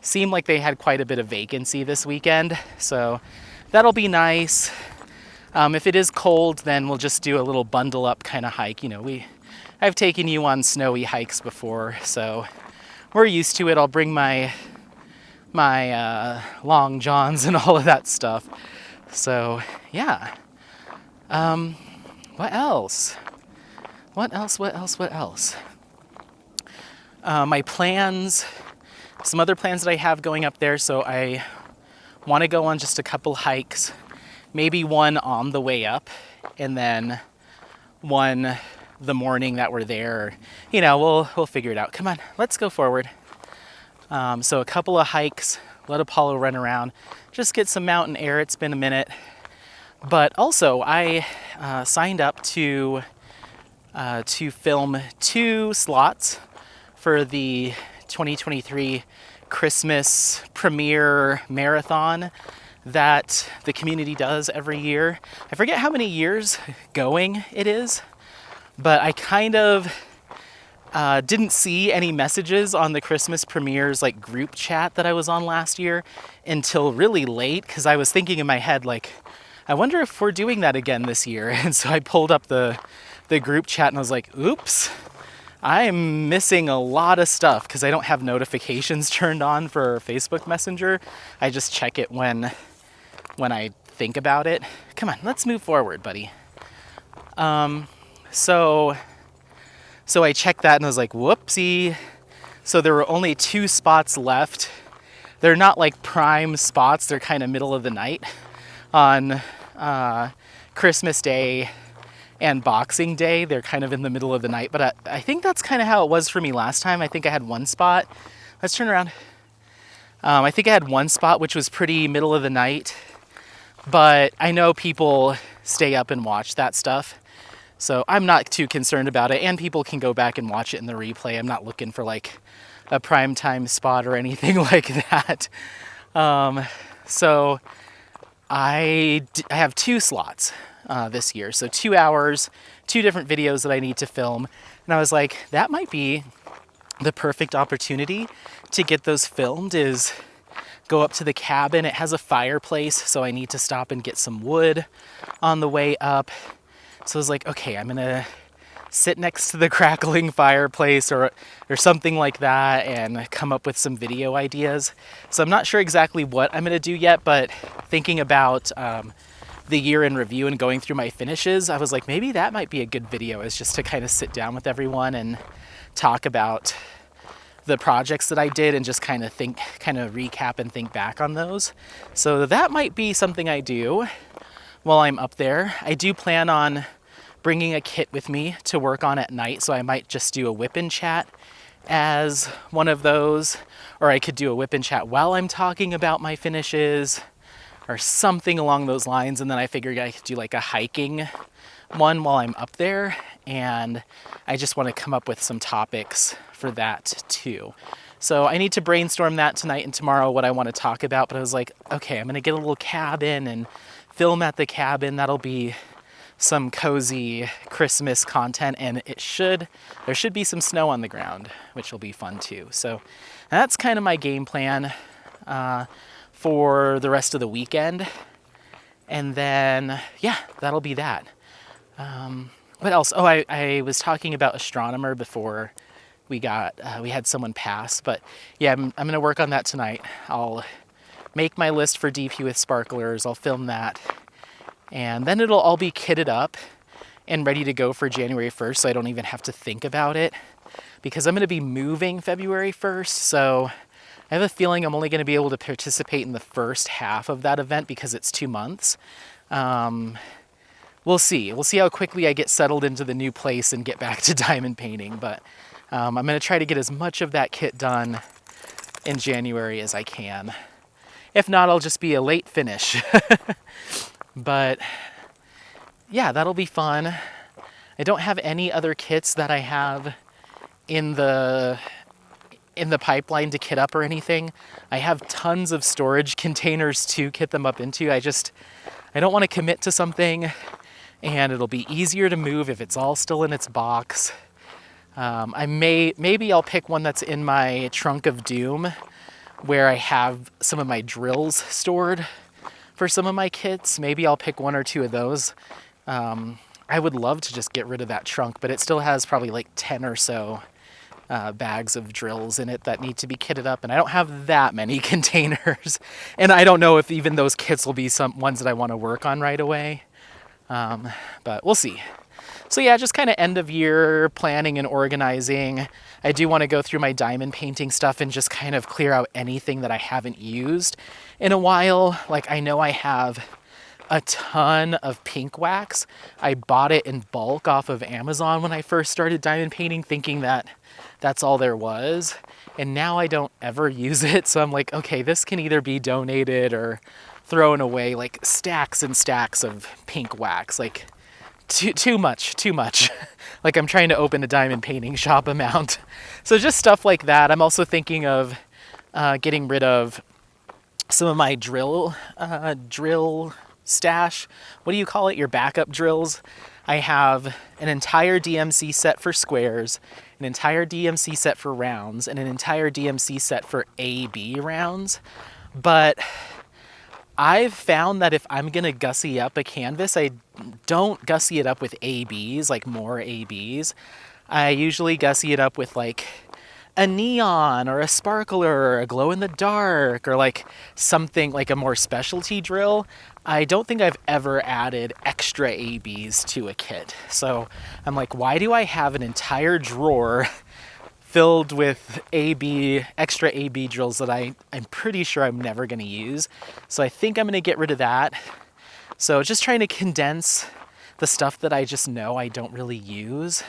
seemed like they had quite a bit of vacancy this weekend, so that'll be nice. If it is cold, then we'll just do a little bundle up kind of hike. I've taken you on snowy hikes before, so we're used to it. I'll bring my long johns and all of that stuff. So yeah. What else? What else? My plans, some other plans that I have going up there. So I want to go on just a couple hikes, maybe one on the way up, and then one the morning that we're there. We'll figure it out. Come on, let's go forward. So a couple of hikes, let Apollo run around, just get some mountain air. It's been a minute. But also, I signed up to film 2 slots for the 2023 Christmas premiere marathon that the community does every year. I forget how many years going it is, but I kind of didn't see any messages on the Christmas premieres like group chat that I was on last year until really late, because I was thinking in my head, like, I wonder if we're doing that again this year. And so I pulled up the group chat and I was like, oops, I'm missing a lot of stuff because I don't have notifications turned on for Facebook Messenger. I just check it when I think about it. Come on, let's move forward, buddy. So I checked that and I was like, whoopsie. So there were only 2 spots left. They're not like prime spots. They're kind of middle of the night on Christmas Day and Boxing Day. They're kind of in the middle of the night, but I think that's kind of how it was for me last time. I think I had 1 spot. Let's turn around. I think I had 1 spot, which was pretty middle of the night, but I know people stay up and watch that stuff, so I'm not too concerned about it, and people can go back and watch it in the replay. I'm not looking for like a prime time spot or anything like that. So I have 2 slots this year. So 2 hours, 2 different videos that I need to film. And I was like, that might be the perfect opportunity to get those filmed, is go up to the cabin. It has a fireplace, so I need to stop and get some wood on the way up. So I was like, okay, I'm gonna sit next to the crackling fireplace or something like that and come up with some video ideas. So I'm not sure exactly what I'm gonna do yet, but thinking about the year in review and going through my finishes, I was like, maybe that might be a good video, is just to kind of sit down with everyone and talk about the projects that I did and just kind of recap and think back on those. So that might be something I do while I'm up there. I do plan on bringing a kit with me to work on at night, so I might just do a whip and chat as one of those, or I could do a whip and chat while I'm talking about my finishes or something along those lines. And then I figured I could do like a hiking one while I'm up there, and I just want to come up with some topics for that too. So I need to brainstorm that tonight and tomorrow, what I want to talk about. But I was like, okay, I'm going to get a little cabin and film at the cabin. That'll be some cozy Christmas content, and there should be some snow on the ground, which will be fun too. So that's kind of my game plan for the rest of the weekend. And then, yeah, that'll be that. What else? Oh, I was talking about astronomer before we had someone pass, but yeah, I'm going to work on that tonight. I'll make my list for DP with sparklers. I'll film that, and then it'll all be kitted up and ready to go for January 1st, so I don't even have to think about it, because I'm going to be moving February 1st, so I have a feeling I'm only going to be able to participate in the first half of that event because it's 2 months. We'll see. We'll see how quickly I get settled into the new place and get back to diamond painting, but I'm going to try to get as much of that kit done in January as I can. If not, I'll just be a late finish. But yeah, that'll be fun. I don't have any other kits that I have in the pipeline to kit up or anything. I have tons of storage containers to kit them up into. I don't want to commit to something, and it'll be easier to move if it's all still in its box. Maybe I'll pick one that's in my trunk of doom, where I have some of my drills stored for some of my kits. Maybe I'll pick 1 or 2 of those. I would love to just get rid of that trunk, but it still has probably like 10 or so bags of drills in it that need to be kitted up, and I don't have that many containers. And I don't know if even those kits will be some ones that I want to work on right away. But we'll see. So yeah, just kind of end of year planning and organizing. I do want to go through my diamond painting stuff and just kind of clear out anything that I haven't used in a while. Like, I know I have a ton of pink wax. I bought it in bulk off of Amazon when I first started diamond painting, thinking that that's all there was. And now I don't ever use it. So I'm like, okay, this can either be donated or thrown away. Like stacks and stacks of pink wax. Like too much. Like I'm trying to open a diamond painting shop amount. So just stuff like that. I'm also thinking of getting rid of some of my drill stash. What do you call it? Your backup drills. I have an entire DMC set for squares, an entire DMC set for rounds, and an entire DMC set for AB rounds. But I've found that if I'm going to gussy up a canvas, I don't gussy it up with ABs, like more ABs. I usually gussy it up with like a neon or a sparkler or a glow in the dark or like something like a more specialty drill. I don't think I've ever added extra ABs to a kit. So I'm like, why do I have an entire drawer filled with extra AB drills that I'm pretty sure I'm never going to use? So I think I'm going to get rid of that. So just trying to condense the stuff that I just know I don't really use.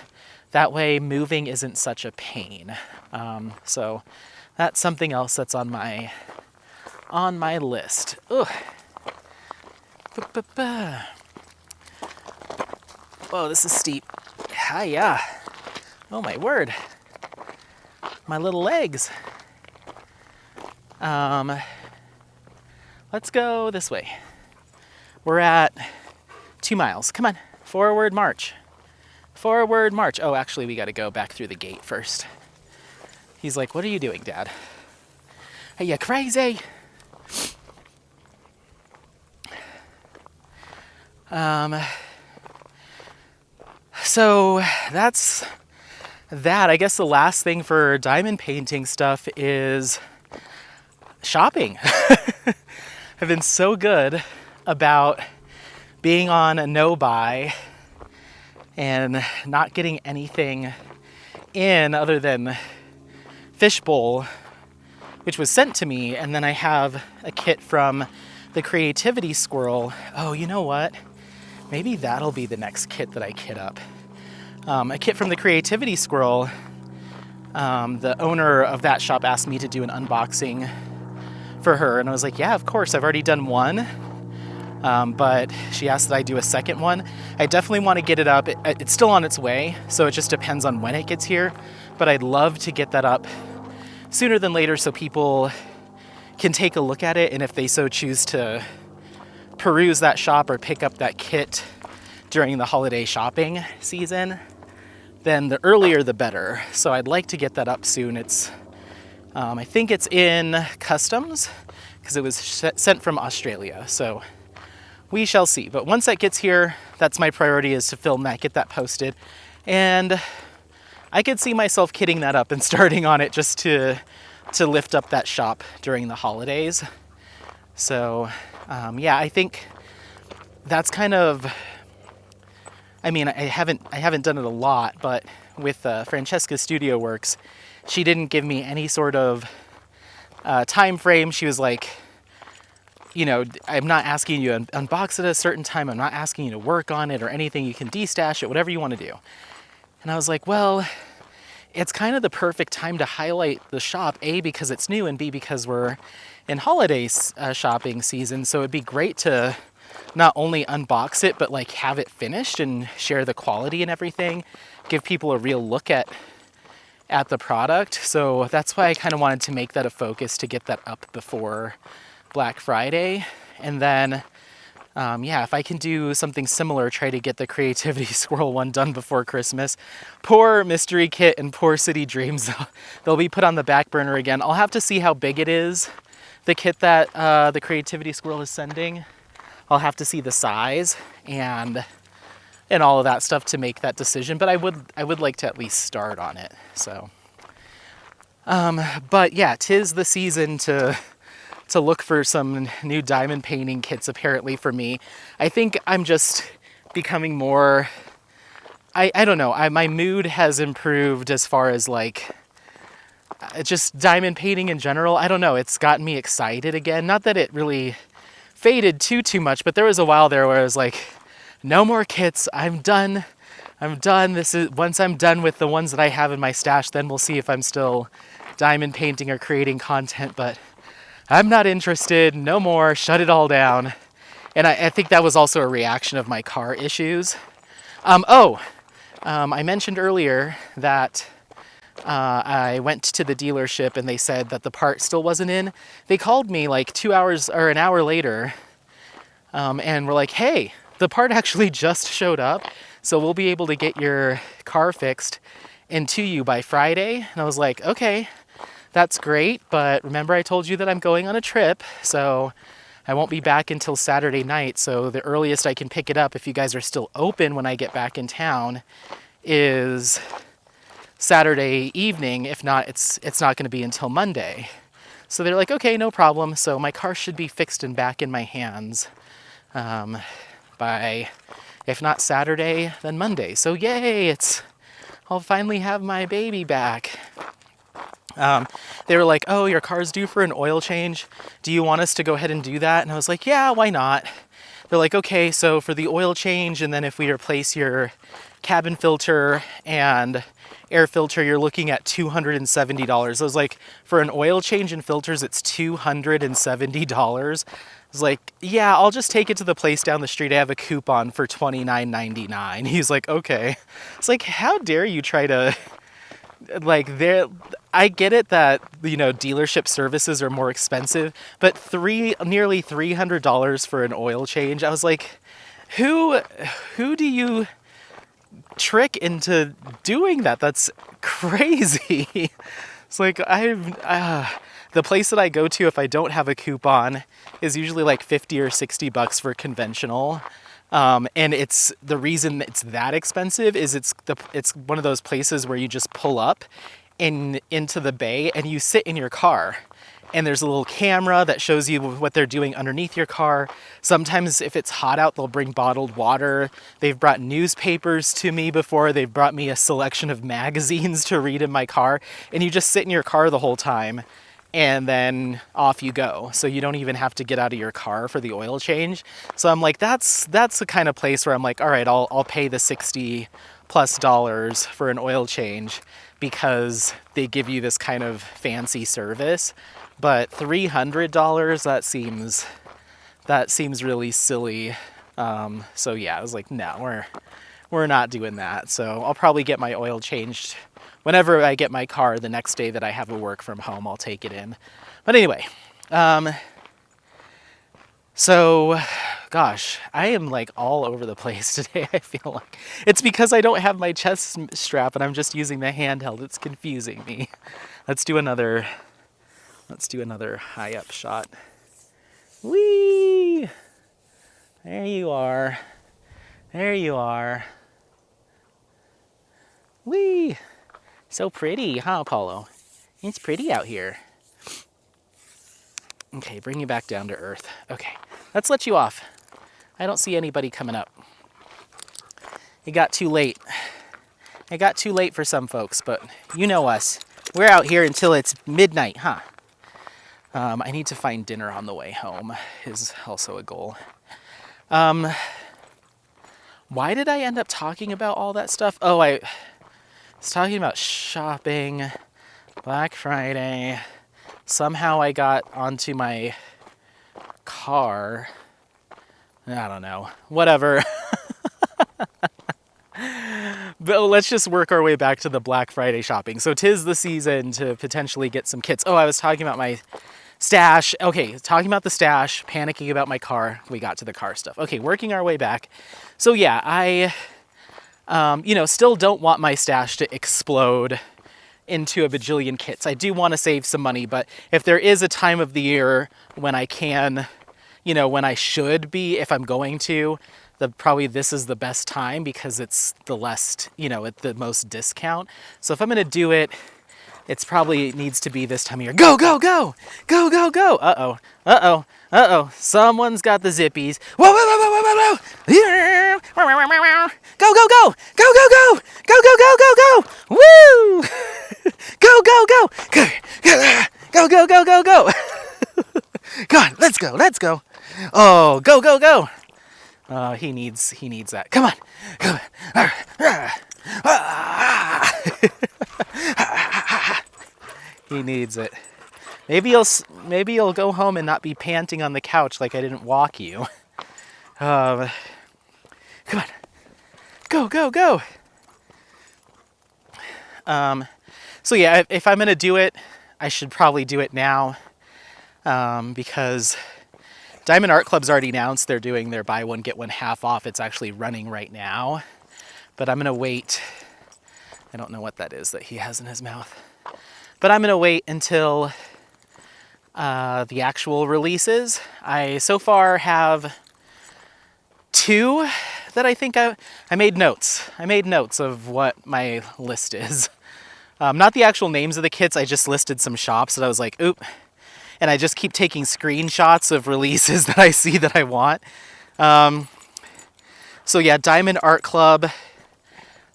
That way moving isn't such a pain. So that's something else that's on my list. Ugh. Whoa, this is steep. Hi-ya. Oh my word. My little legs. Let's go this way. We're at 2 miles. Come on. Forward march. Forward march. Oh, actually, we got to go back through the gate first. He's like, what are you doing, Dad? Are you crazy? So that's that. I guess the last thing for diamond painting stuff is shopping. I've been so good about being on a no-buy and not getting anything in other than fishbowl, which was sent to me, and then I have a kit from the Creativity Squirrel. Oh, you know what? Maybe that'll be the next kit that I kit up. A kit from the Creativity Squirrel. The owner of that shop asked me to do an unboxing for her, and I was like, yeah, of course, I've already done one. But she asked that I do a second one. I definitely want to get it up. It's still on its way, so it just depends on when it gets here. But I'd love to get that up sooner than later so people can take a look at it, and if they so choose to peruse that shop or pick up that kit during the holiday shopping season, then the earlier the better. So I'd like to get that up soon. It's I think it's in customs because it was sent from Australia, so we shall see. But once that gets here, that's my priority, is to film that, get that posted, and I could see myself kitting that up and starting on it just to lift up that shop during the holidays. So yeah, I think that's kind of, I mean, I haven't done it a lot, but with Francesca Studio Works, she didn't give me any sort of time frame. She was like, you know, I'm not asking you to unbox it at a certain time. I'm not asking you to work on it or anything. You can destash it, whatever you want to do. And I was like, well, it's kind of the perfect time to highlight the shop, A, because it's new, and B, because we're in holiday shopping season. So it'd be great to not only unbox it, but like have it finished and share the quality and everything, give people a real look at the product. So that's why I kind of wanted to make that a focus, to get that up before Black Friday. And then yeah, if I can do something similar, try to get the Creativity Squirrel one done before Christmas. Poor Mystery Kit and poor City Dreams, they'll be put on the back burner again. I'll have to see how big it is, the kit that the Creativity Squirrel is sending. I'll have to see the size and all of that stuff to make that decision, but I would like to at least start on it. So but yeah, 'tis the season to look for some new diamond painting kits, apparently, for me. I think I'm just becoming more, I don't know, my mood has improved as far as like just diamond painting in general. I don't know, it's gotten me excited again. Not that it really faded too much, but there was a while there where I was like, no more kits, I'm done. This is, once I'm done with the ones that I have in my stash, then we'll see if I'm still diamond painting or creating content, but I'm not interested, no more, shut it all down. And I think that was also a reaction of my car issues. I mentioned earlier that I went to the dealership and they said that the part still wasn't in. They called me like 2 hours or an hour later and were like, hey, the part actually just showed up, so we'll be able to get your car fixed and to you by Friday. And I was like, okay, that's great, but remember I told you that I'm going on a trip, so I won't be back until Saturday night. So the earliest I can pick it up, if you guys are still open when I get back in town, is Saturday evening. If not, it's not going to be until Monday. So they're like, okay, no problem. So my car should be fixed and back in my hands by, if not Saturday, then Monday. So yay, I'll finally have my baby back. They were like, oh, your car's due for an oil change. Do you want us to go ahead and do that? And I was like, yeah, why not? They're like, okay, so for the oil change, and then if we replace your cabin filter and air filter, you're looking at $270. I was like, for an oil change and filters, it's $270. I was like, yeah, I'll just take it to the place down the street. I have a coupon for $29.99. He's like, okay. It's like, how dare you try to, like, I get it that, you know, dealership services are more expensive, but nearly $300 for an oil change. I was like, who do you trick into doing that? That's crazy. It's like, the place that I go to, if I don't have a coupon, is usually like $50 or $60 for conventional. And it's the reason it's that expensive is it's one of those places where you just pull up into the bay and you sit in your car. and there's a little camera that shows you what they're doing underneath your car. Sometimes if it's hot out, they'll bring bottled water. They've brought newspapers to me before. They've brought me a selection of magazines to read in my car, and you just sit in your car the whole time, and then off you go. So you don't even have to get out of your car for the oil change. So I'm like, that's the kind of place where I'm like, all right, I'll pay the $60+ for an oil change because they give you this kind of fancy service. But $300, that seems really silly. So yeah, I was like, no, we're not doing that. So I'll probably get my oil changed whenever I get my car the next day that I have a work from home. I'll take it in. But anyway, so gosh, I am like all over the place today. I feel like it's because I don't have my chest strap and I'm just using the handheld. It's confusing me. Let's do another high up shot. Whee! There you are. There you are. Whee! So pretty, huh, Apollo? It's pretty out here. Okay, bring you back down to earth. Okay, let's let you off. I don't see anybody coming up. It got too late. It got too late for some folks, but you know us. We're out here until it's midnight, huh? I need to find dinner on the way home is also a goal. Why did I end up talking about all that stuff? Oh, I was talking about shopping, Black Friday. Somehow I got onto my car. I don't know. Whatever. But let's just work our way back to the Black Friday shopping. So 'tis the season to potentially get some kits. Oh, I was talking about my stash. Okay, talking about the stash, panicking about my car. We got to the car stuff. Okay, working our way back. So yeah, I, still don't want my stash to explode into a bajillion kits. I do want to save some money, but if there is a time of the year when I can, when I should be, if I'm going to, probably this is the best time because it's the less, at the most discount. So if I'm going to do it, it's probably needs to be this time of year. Go, go, go! Go, go, go! Uh-oh. Uh-oh. Uh-oh. Someone's got the zippies. Whoa, whoa, whoa, whoa, whoa, whoa! Go, go, go! Go, go, go! Go, go, go, go, go! Woo! Go, go, go! Go, go, go, go, go, go! Come on, let's go, let's go! Oh, go, go, go! He needs that. Come on! Come on! He needs it. Maybe you'll go home and not be panting on the couch like I didn't walk you. Come on. Go, go, go. So yeah, if I'm going to do it, I should probably do it now. Because Diamond Art Club's already announced they're doing their buy one, get one half off. It's actually running right now. But I'm going to wait. I don't know what that is that he has in his mouth. But I'm going to wait until the actual releases. I so far have 2 that I think I made notes. I made notes of what my list is. Not the actual names of the kits. I just listed some shops that I was like, oop. And I just keep taking screenshots of releases that I see that I want. So yeah, Diamond Art Club.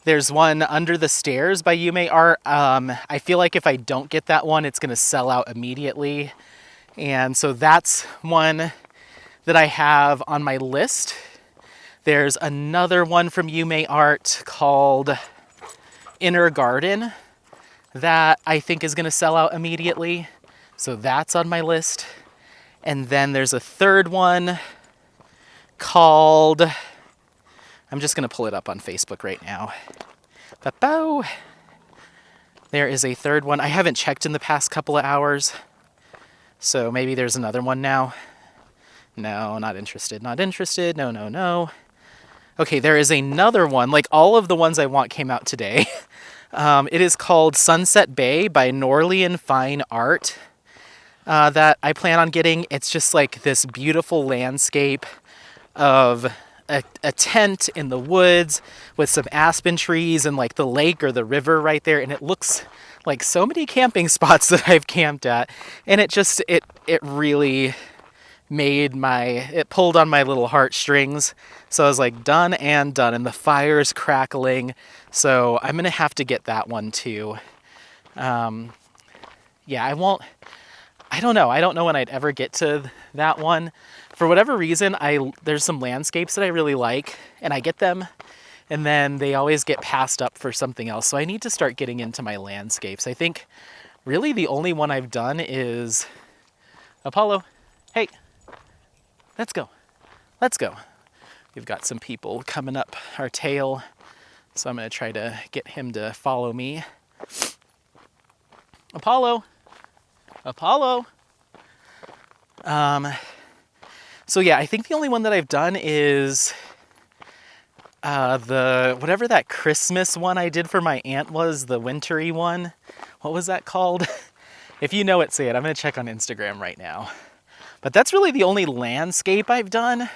There's one Under the Stairs by Yume Art. I feel like if I don't get that one, it's going to sell out immediately. And so that's one that I have on my list. There's another one from Yume Art called Inner Garden that I think is going to sell out immediately. So that's on my list. And then there's a third one called... I'm just going to pull it up on Facebook right now. Ba-bow. There is a third one. I haven't checked in the past couple of hours. So maybe there's another one now. No, not interested. Not interested. No, no, no. Okay, there is another one. Like all of the ones I want came out today. It is called Sunset Bay by Norlean Fine Art. That I plan on getting. It's just like this beautiful landscape of a tent in the woods with some aspen trees and like the lake or the river right there, and it looks like so many camping spots that I've camped at, and it really it pulled on my little heartstrings. So I was like, done and done, and the fire's crackling, so I'm gonna have to get that one too. Yeah, I don't know when I'd ever get to that one. For whatever reason, there's some landscapes that I really like, and I get them, and then they always get passed up for something else. So I need to start getting into my landscapes. I think really the only one I've done is Apollo. Hey, let's go. Let's go. We've got some people coming up our tail, so I'm going to try to get him to follow me. Apollo. Apollo. So yeah, I think the only one that I've done is whatever that Christmas one I did for my aunt was, the wintry one. What was that called? If you know it, say it. I'm going to check on Instagram right now. But that's really the only landscape I've done.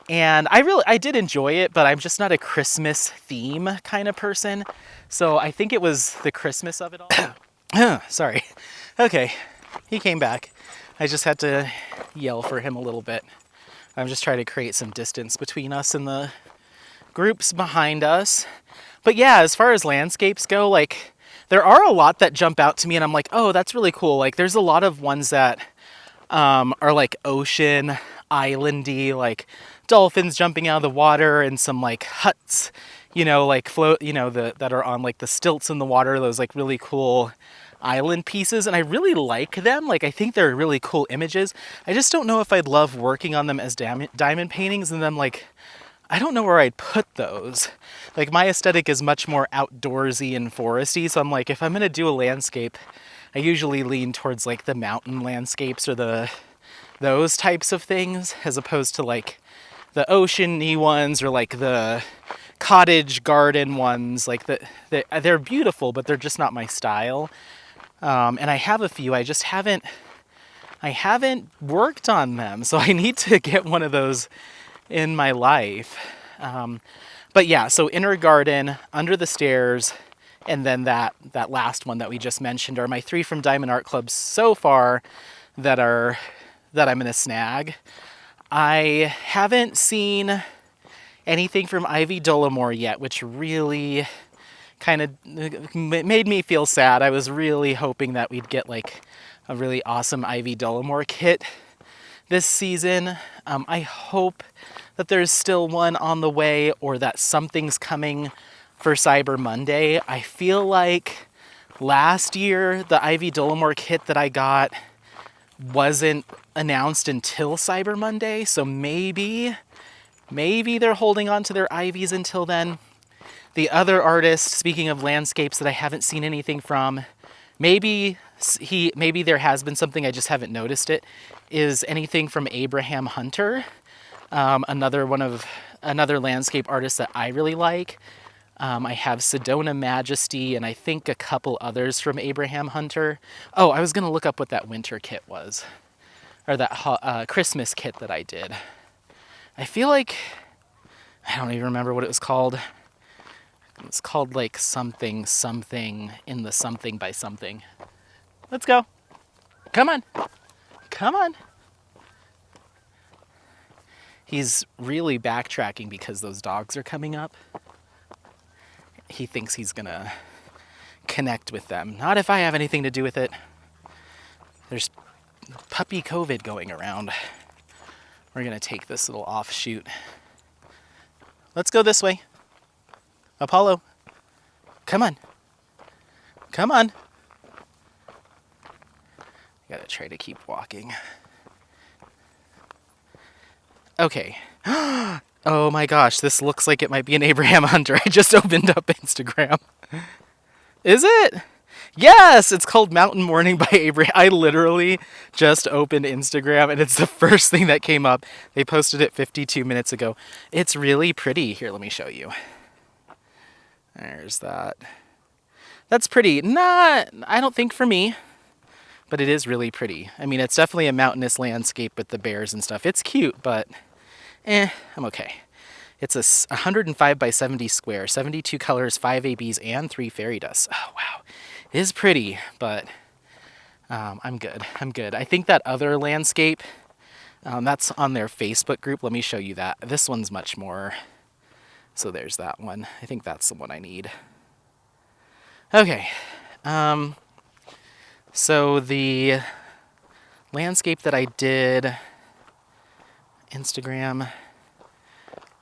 And I did enjoy it, but I'm just not a Christmas theme kind of person. So I think it was the Christmas of it all. Sorry. Okay, he came back. I just had to yell for him a little bit. I'm just trying to create some distance between us and the groups behind us. But yeah, as far as landscapes go, like there are a lot that jump out to me and I'm like, oh, that's really cool. Like there's a lot of ones that are like ocean, islandy, like dolphins jumping out of the water and some like huts, like float, that are on like the stilts in the water, those like really cool island pieces, and I really like them. Like I think they're really cool images. I just don't know if I'd love working on them as diamond paintings, and then like I don't know where I'd put those. Like my aesthetic is much more outdoorsy and foresty, so I'm like, if I'm gonna do a landscape, I usually lean towards like the mountain landscapes or those types of things, as opposed to like the ocean-y ones or like the cottage garden ones. Like they're beautiful, but they're just not my style. And I have a few, I haven't worked on them, so I need to get one of those in my life. But yeah, so inner garden, under the stairs, and then that last one that we just mentioned are my 3 from Diamond Art Club so far that I'm gonna snag. I haven't seen anything from Ivy Dollamore yet, which really kind of made me feel sad. I was really hoping that we'd get like a really awesome Ivy Dollamore kit this season. I hope that there's still one on the way, or that something's coming for Cyber Monday. I feel like last year the Ivy Dollamore kit that I got wasn't announced until Cyber Monday, so maybe they're holding on to their Ivies until then. The other artist, speaking of landscapes that I haven't seen anything from, maybe there has been something, I just haven't noticed it, is anything from Abraham Hunter, another landscape artist that I really like. I have Sedona Majesty and I think a couple others from Abraham Hunter. Oh, I was going to look up what that winter kit was, or that Christmas kit that I did. I feel like, I don't even remember what it was called. It's called like something in the something by something. Let's go. Come on. Come on. He's really backtracking because those dogs are coming up. He thinks he's gonna connect with them. Not if I have anything to do with it. There's puppy COVID going around. We're gonna take this little offshoot. Let's go this way. Apollo, come on. Come on. Gotta try to keep walking. Okay. Oh my gosh, this looks like it might be an Abraham Hunter. I just opened up Instagram. Is it? Yes, it's called Mountain Morning by Abraham. I literally just opened Instagram and it's the first thing that came up. They posted it 52 minutes ago. It's really pretty. Here, let me show you. There's that. That's pretty. Not, I don't think for me, but it is really pretty. I mean, it's definitely a mountainous landscape with the bears and stuff. It's cute, but I'm okay. It's a 105 by 70 square, 72 colors, 5 ABs, and 3 fairy dusts. Oh, wow. It is pretty, but I'm good. I'm good. I think that other landscape, that's on their Facebook group. Let me show you that. This one's much more. So there's that one. I think that's the one I need. Okay. So the landscape that I did, Instagram,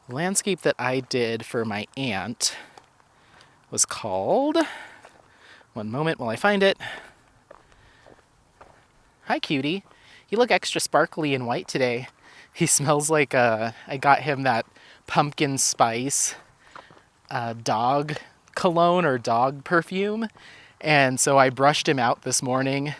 landscape that I did for my aunt was called, one moment while I find it. Hi, cutie. You look extra sparkly and white today. He smells like, I got him that pumpkin spice dog cologne or dog perfume. And so I brushed him out this morning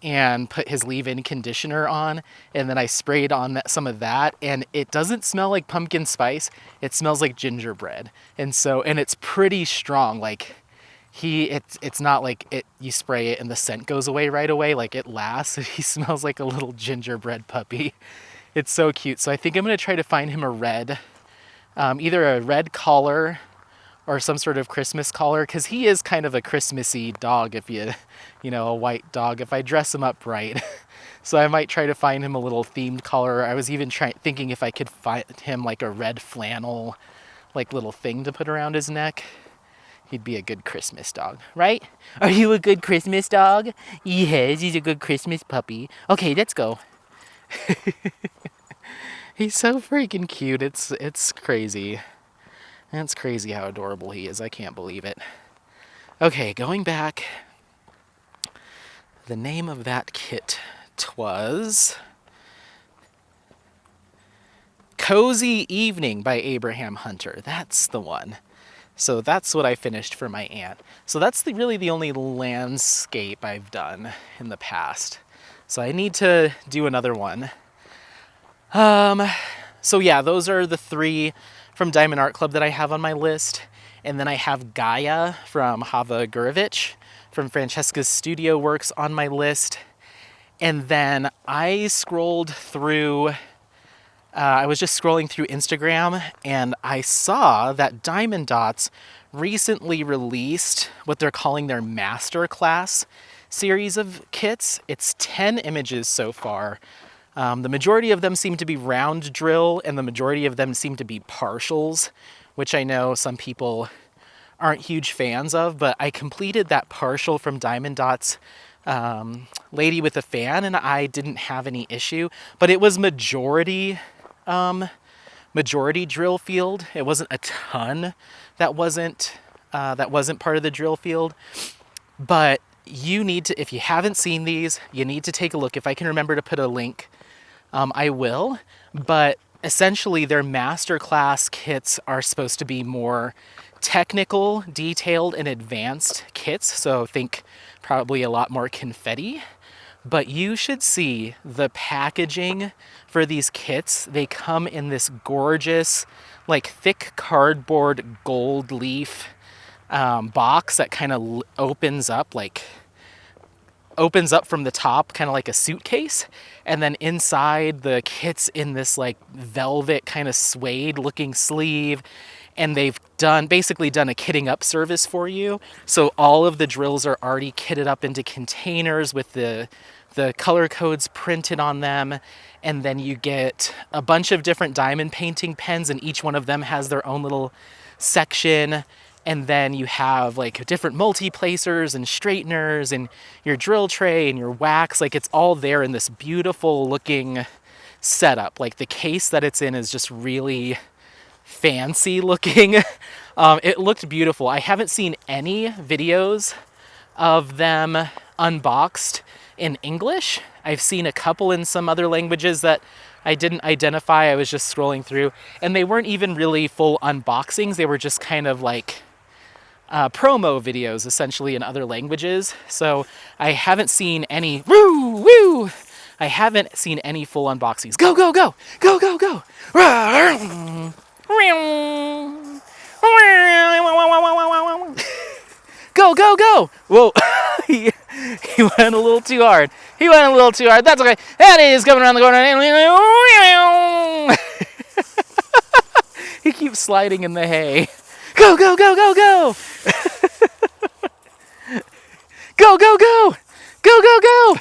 and put his leave-in conditioner on, and then I sprayed on some of that, and it doesn't smell like pumpkin spice. It smells like gingerbread. And it's pretty strong. Like it's not like you spray it and the scent goes away right away. Like it lasts. He smells like a little gingerbread puppy. It's so cute. So I think I'm going to try to find him a red, either a red collar or some sort of Christmas collar, because he is kind of a Christmassy dog, if you know, a white dog, if I dress him up right. So I might try to find him a little themed collar. I was even thinking if I could find him like a red flannel, like little thing to put around his neck. He'd be a good Christmas dog, right? Are you a good Christmas dog? Yes, he's a good Christmas puppy. Okay, let's go. He's so freaking cute. It's crazy. It's crazy how adorable he is. I can't believe it. Okay, going back. The name of that kit was Cozy Evening by Abraham Hunter. That's the one. So that's what I finished for my aunt. So that's really the only landscape I've done in the past. So I need to do another one. So yeah, those are the 3 from Diamond Art Club that I have on my list. And then I have Gaia from Hava Gurevich from Francesca's Studio Works on my list. And then I scrolled through, I was just scrolling through Instagram, and I saw that Diamond Dots recently released what they're calling their masterclass series of kits. It's 10 images so far. The majority of them seem to be round drill, and the majority of them seem to be partials, which I know some people aren't huge fans of, but I completed that partial from Diamond Dots Lady with a Fan, and I didn't have any issue, but it was majority drill field. It wasn't a ton that wasn't part of the drill field, but you need to, if you haven't seen these, you need to take a look. If I can remember to put a link, I will, but essentially their masterclass kits are supposed to be more technical, detailed, and advanced kits, so think probably a lot more confetti. But you should see the packaging for these kits. They come in this gorgeous, like thick cardboard gold leaf box that kind of opens up from the top, kind of like a suitcase. And then inside, the kit's in this like velvet kind of suede looking sleeve. And they've basically done a kitting up service for you. So all of the drills are already kitted up into containers with the color codes printed on them. And then you get a bunch of different diamond painting pens, and each one of them has their own little section. And then you have like different multi-placers and straighteners and your drill tray and your wax. Like it's all there in this beautiful looking setup. Like the case that it's in is just really fancy looking. It looked beautiful. I haven't seen any videos of them unboxed in English. I've seen a couple in some other languages that I didn't identify. I was just scrolling through, and they weren't even really full unboxings. They were just kind of like promo videos, essentially, in other languages. So I haven't seen any. Woo woo! I haven't seen any full unboxings. Go go go go go go! Go, go, go! Whoa, he went a little too hard. That's okay. And he's coming around the corner. He keeps sliding in the hay. Go, go, go, go, go! Go, go, go! Go, go, go!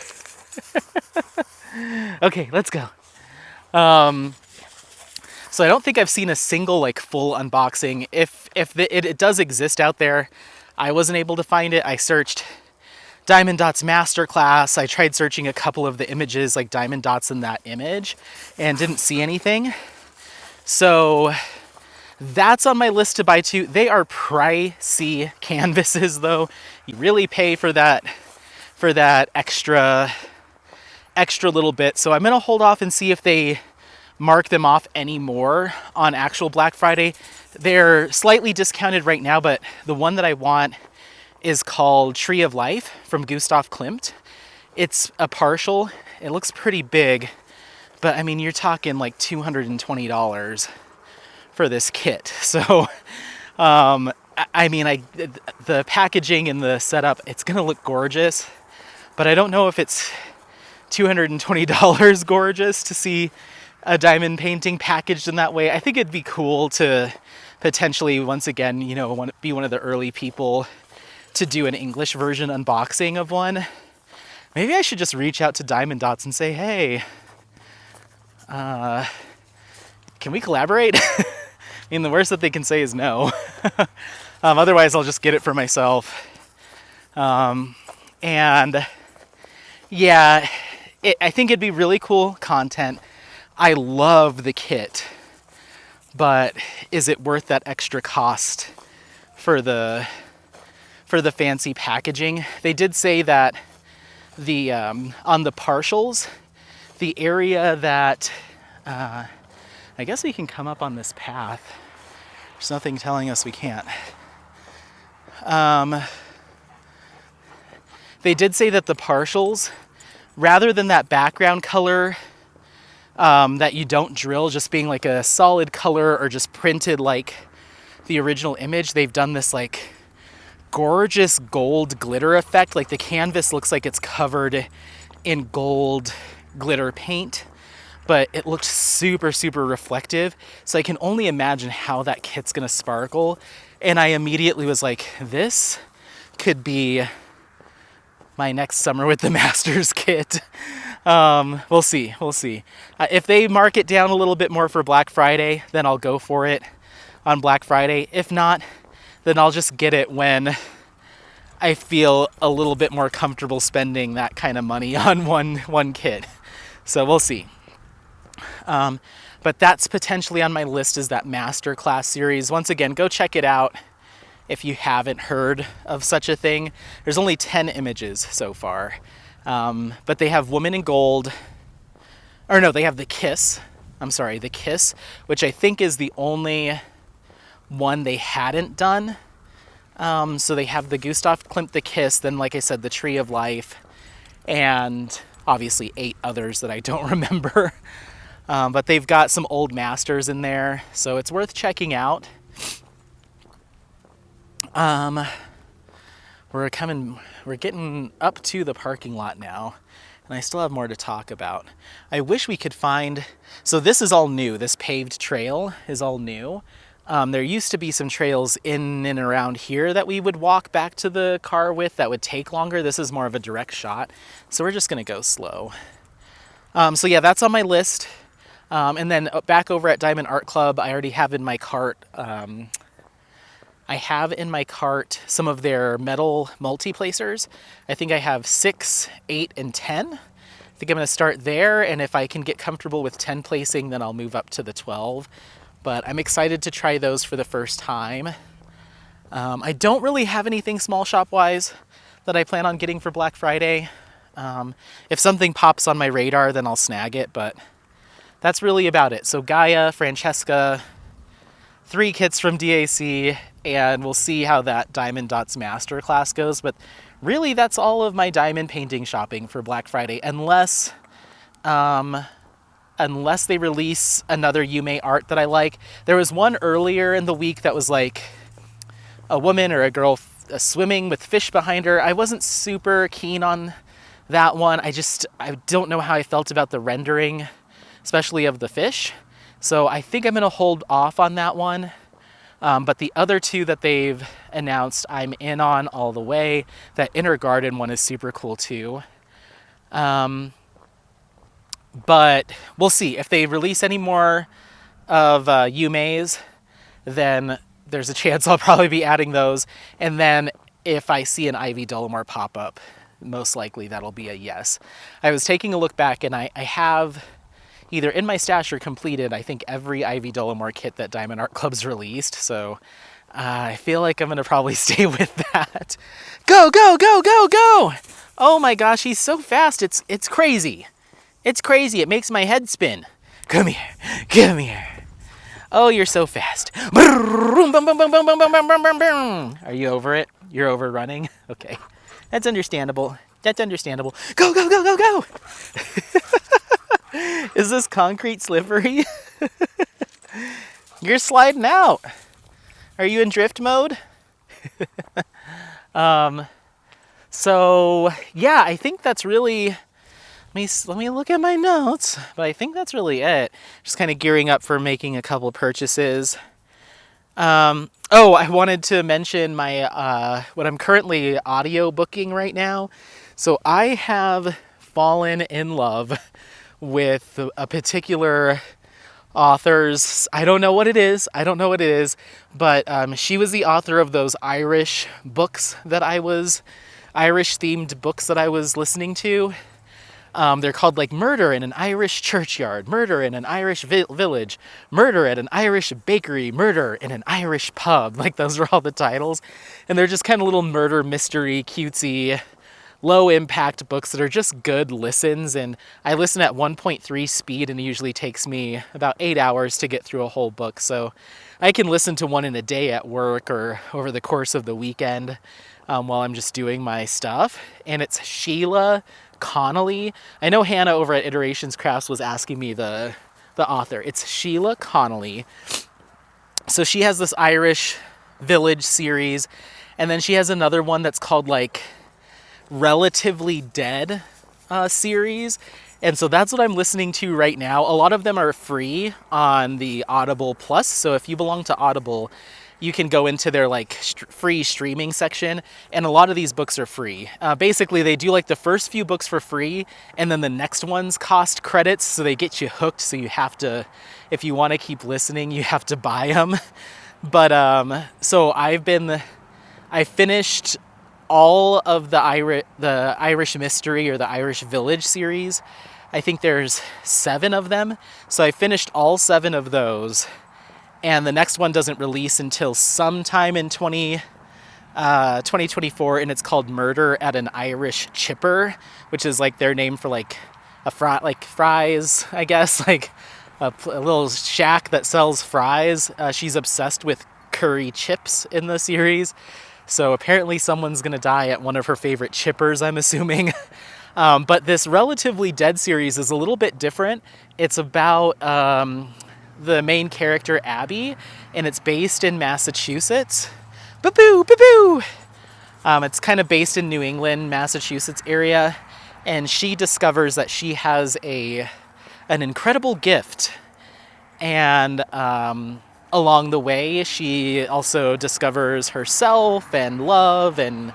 Okay, let's go. So I don't think I've seen a single like full unboxing. If it does exist out there, I wasn't able to find it. I searched Diamond Dots Masterclass. I tried searching a couple of the images, like Diamond Dots in that image, and didn't see anything. So that's on my list to buy too. They are pricey canvases though. You really pay for that extra little bit. So I'm gonna hold off and see if they mark them off anymore on actual Black Friday. They're slightly discounted right now, but the one that I want is called Tree of Life from Gustav Klimt. It's a partial. It looks pretty big, but I mean, you're talking like $220 for this kit. So, I mean, the packaging and the setup, it's gonna look gorgeous, but I don't know if it's $220 gorgeous to see a diamond painting packaged in that way. I think it'd be cool to potentially, once again, you know, be one of the early people to do an English version unboxing of one. Maybe I should just reach out to Diamond Dots and say, hey, can we collaborate? I mean, the worst that they can say is no. Otherwise, I'll just get it for myself. And yeah, I think it'd be really cool content. I love the kit, but is it worth that extra cost for the fancy packaging? They did say that the on the partials, the area that I guess we can come up on this path. There's nothing telling us we can't. They did say that the partials, rather than that background color that you don't drill, just being like a solid color or just printed like the original image, they've done this like gorgeous gold glitter effect. Like the canvas looks like it's covered in gold glitter paint, but it looks super, super reflective. So I can only imagine how that kit's gonna sparkle. And I immediately was like, this could be my next summer with the Masters kit. We'll see. If they mark it down a little bit more for Black Friday, then I'll go for it on Black Friday. If not, then I'll just get it when I feel a little bit more comfortable spending that kind of money on one kit. So we'll see. But that's potentially on my list, is that Masterclass series. Once again, go check it out if you haven't heard of such a thing. There's only 10 images so far. But they have Woman in Gold, or no, they have the Kiss, which I think is the only one they hadn't done. So they have the Gustav Klimt, the Kiss, then like I said, the Tree of Life, and obviously 8 others that I don't remember. But they've got some old masters in there, so it's worth checking out. We're getting up to the parking lot now, and I still have more to talk about. I wish we could find, so this is all new. This paved trail is all new. There used to be some trails in and around here that we would walk back to the car with that would take longer. This is more of a direct shot, so we're just gonna go slow. So yeah, that's on my list. And then back over at Diamond Art Club, I already have in my cart, some of their metal multi-placers. I think I have 6, 8, and 10. I think I'm gonna start there, and if I can get comfortable with 10 placing, then I'll move up to the 12. But I'm excited to try those for the first time. I don't really have anything small shop wise that I plan on getting for Black Friday. If something pops on my radar, then I'll snag it, but that's really about it. So Gaia, Francesca, 3 kits from DAC, and we'll see how that Diamond Dots Masterclass goes. But really, that's all of my diamond painting shopping for Black Friday, unless they release another Yume art that I like. There was one earlier in the week that was like a woman or a girl swimming with fish behind her. I wasn't super keen on that one. I don't know how I felt about the rendering, especially of the fish. So I think I'm going to hold off on that one. But the other two that they've announced, I'm in on all the way. That Inner Garden one is super cool too. But we'll see. If they release any more of Yume's, then there's a chance I'll probably be adding those. And then if I see an Ivy Dolomore pop up, most likely that'll be a yes. I was taking a look back, and I have either in my stash or completed, I think, every Ivy Dolomore kit that Diamond Art Club's released. So I feel like I'm going to probably stay with that. Go, go, go, go, go! Oh my gosh, he's so fast. It's crazy. It's crazy. It makes my head spin. Come here. Come here. Oh, you're so fast. Are you over it? You're over running? Okay. That's understandable. That's understandable. Go, go, go, go, go! Is this concrete slippery? You're sliding out. Are you in drift mode? So, yeah, I think that's really... Let me look at my notes, but I think that's really it. Just kind of gearing up for making a couple purchases. Oh, I wanted to mention my what I'm currently audio booking right now. So I have fallen in love with a particular author's... I don't know what it is. But she was the author of those Irish themed books that I was listening to. They're called like Murder in an Irish Churchyard, Murder in an Irish Village, Murder at an Irish Bakery, Murder in an Irish Pub. Like, those are all the titles. And they're just kind of little murder mystery, cutesy, low impact books that are just good listens. And I listen at 1.3 speed, and it usually takes me about 8 hours to get through a whole book. So I can listen to one in a day at work or over the course of the weekend while I'm just doing my stuff. And it's Sheila Connolly. I know Hannah over at Iterations Crafts was asking me the author. It's Sheila Connolly. So she has this Irish Village series, and then she has another one that's called like Relatively Dead series. And so that's what I'm listening to right now. A lot of them are free on the Audible Plus. So if you belong to Audible, you can go into their like free streaming section, and a lot of these books are free. Basically, they do like the first few books for free, and then the next ones cost credits, so they get you hooked. So you have to, if you want to keep listening, you have to buy them. But so I finished all of the Irish Mystery or the Irish Village series. I think there's 7 of them. So I finished all 7 of those. And the next one doesn't release until sometime in 2024, and it's called Murder at an Irish Chipper, which is like their name for like fries, I guess, like a little shack that sells fries. She's obsessed with curry chips in the series, so apparently someone's gonna die at one of her favorite chippers, I'm assuming. But this Relatively Dead series is a little bit different. It's about the main character, Abby, and it's based in Massachusetts. Boo-boo, boo-boo! It's kind of based in New England, Massachusetts area, and she discovers that she has an incredible gift. And along the way, she also discovers herself and love and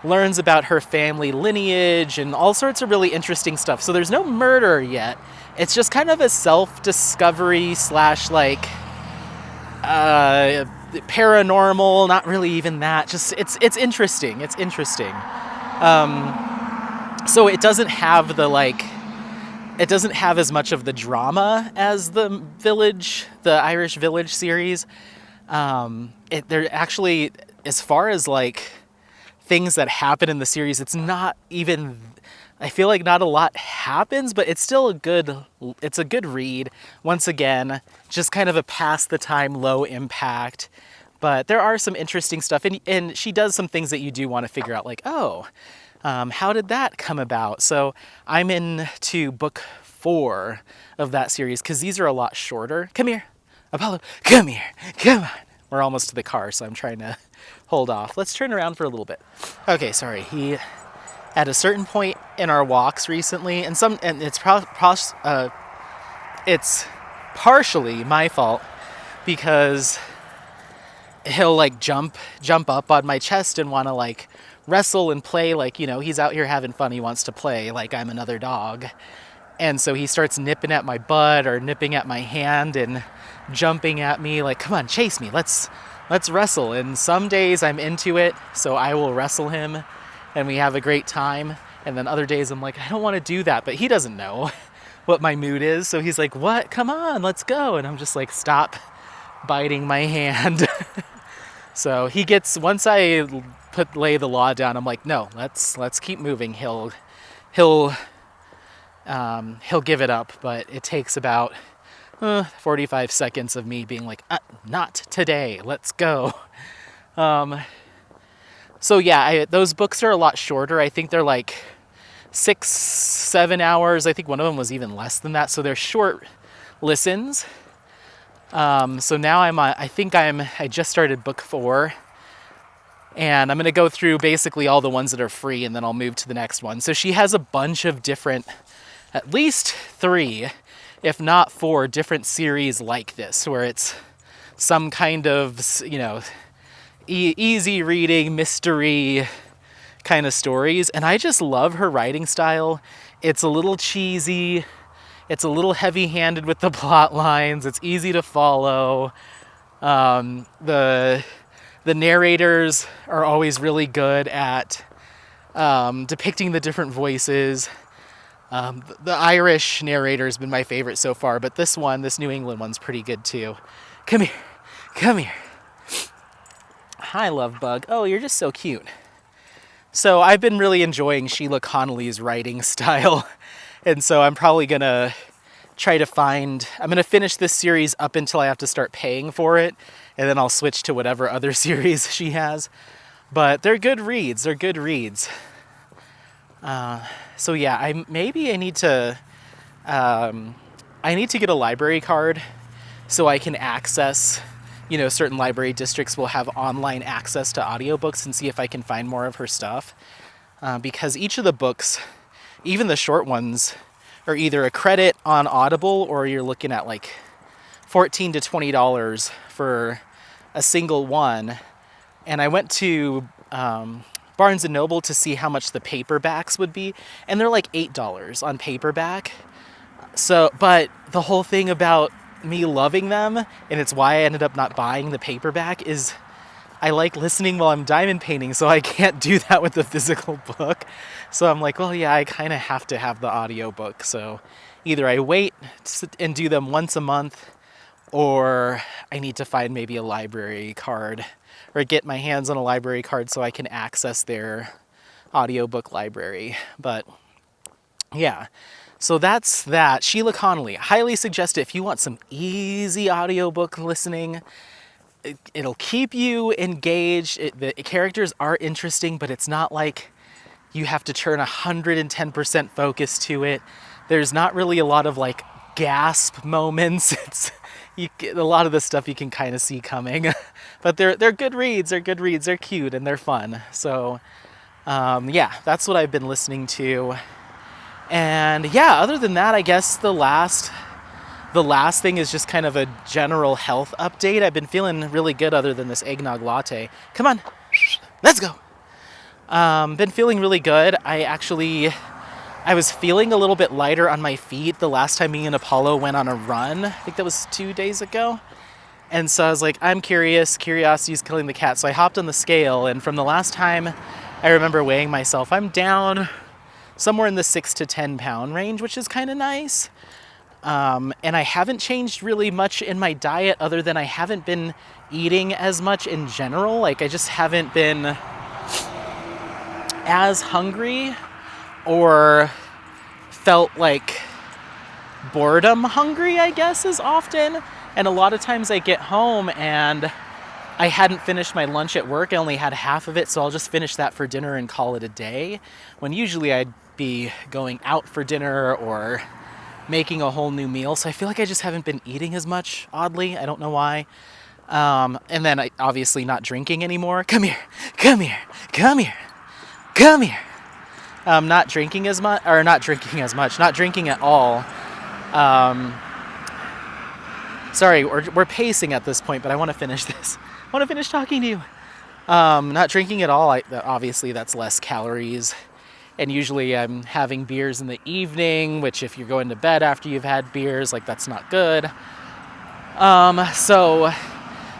learns about her family lineage and all sorts of really interesting stuff. So there's no murder yet. It's just kind of a self-discovery / like paranormal, not really even that. Just it's interesting. It's interesting. So it doesn't have as much of the drama as the Irish Village series. They're actually, as far as like things that happen in the series, it's not even, I feel like not a lot happens, but it's still a good read. Once again, just kind of a pass the time, low impact, but there are some interesting stuff, and she does some things that you do want to figure out, like, how did that come about? So I'm into book 4 of that series, because these are a lot shorter. Come here, Apollo, come here, come on. We're almost to the car, so I'm trying to hold off. Let's turn around for a little bit. Okay, sorry. At a certain point in our walks recently, and it's partially my fault because he'll like jump up on my chest and want to like wrestle and play like, you know, he's out here having fun. He wants to play like I'm another dog. And so he starts nipping at my butt or nipping at my hand and jumping at me like, come on, chase me. Let's wrestle. And some days I'm into it, so I will wrestle him and we have a great time. And then other days I'm like, I don't want to do that, but he doesn't know what my mood is. So he's like, what? Come on, let's go. And I'm just like, stop biting my hand. So he gets, once I lay the law down, I'm like, no, let's keep moving. He'll give it up, but it takes about 45 seconds of me being like, not today, let's go. So yeah, those books are a lot shorter. I think they're like 6-7 hours. I think one of them was even less than that. So they're short listens. So now I just started book 4, and I'm going to go through basically all the ones that are free, and then I'll move to the next one. So she has a bunch of different, at least 3, if not 4 different series like this, where it's some kind of, you know, easy reading, mystery kind of stories. And I just love her writing style. It's a little cheesy. It's a little heavy-handed with the plot lines. It's easy to follow. The narrators are always really good at depicting the different voices. The Irish narrator has been my favorite so far, but this New England one's pretty good too. Come here. Hi, love bug. Oh, you're just so cute. So I've been really enjoying Sheila Connolly's writing style. And so I'm probably going to I'm going to finish this series up until I have to start paying for it. And then I'll switch to whatever other series she has. But they're good reads. So yeah, I need to get a library card so I can access, you know, certain library districts will have online access to audiobooks, and see if I can find more of her stuff. Because each of the books, even the short ones, are either a credit on Audible or you're looking at like $14 to $20 for a single one. And I went to Barnes & Noble to see how much the paperbacks would be, and they're like $8 on paperback. So, but the whole thing about me loving them, and it's why I ended up not buying the paperback, is I like listening while I'm diamond painting, so I can't do that with the physical book. So I'm like, well, yeah, I kind of have to have the audiobook. So either I wait and do them once a month, or I need to find maybe a library card or get my hands on a library card so I can access their audiobook library. But yeah, so that's that. Sheila Connolly, highly suggest it if you want some easy audiobook listening. It'll keep you engaged. The characters are interesting, but it's not like you have to turn 110% focus to it. There's not really a lot of like gasp moments. A lot of the stuff you can kind of see coming, but they're good reads. They're cute and they're fun. So yeah, that's what I've been listening to. And yeah, other than that, I guess the last thing is just kind of a general health update. I've been feeling really good other than this eggnog latte. Come on, let's go. Been feeling really good. I was feeling a little bit lighter on my feet the last time me and Apollo went on a run. I think that was 2 days ago. And so I was like, I'm curious. Curiosity's killing the cat. So I hopped on the scale, and from the last time I remember weighing myself, I'm down somewhere in the 6 to 10 pound range, which is kind of nice. And I haven't changed really much in my diet other than I haven't been eating as much in general. Like, I just haven't been as hungry or felt like boredom hungry, I guess, as often. And a lot of times I get home and I hadn't finished my lunch at work. I only had half of it, so I'll just finish that for dinner and call it a day. When usually I'd be going out for dinner or making a whole new meal. So I feel like I just haven't been eating as much, oddly. I don't know why. And then I obviously not drinking anymore. Come here. Not drinking at all. Sorry, we're pacing at this point, but I want to finish this. I want to finish talking to you. Not drinking at all. Obviously, that's less calories. And usually I'm having beers in the evening, which if you're going to bed after you've had beers, like that's not good. So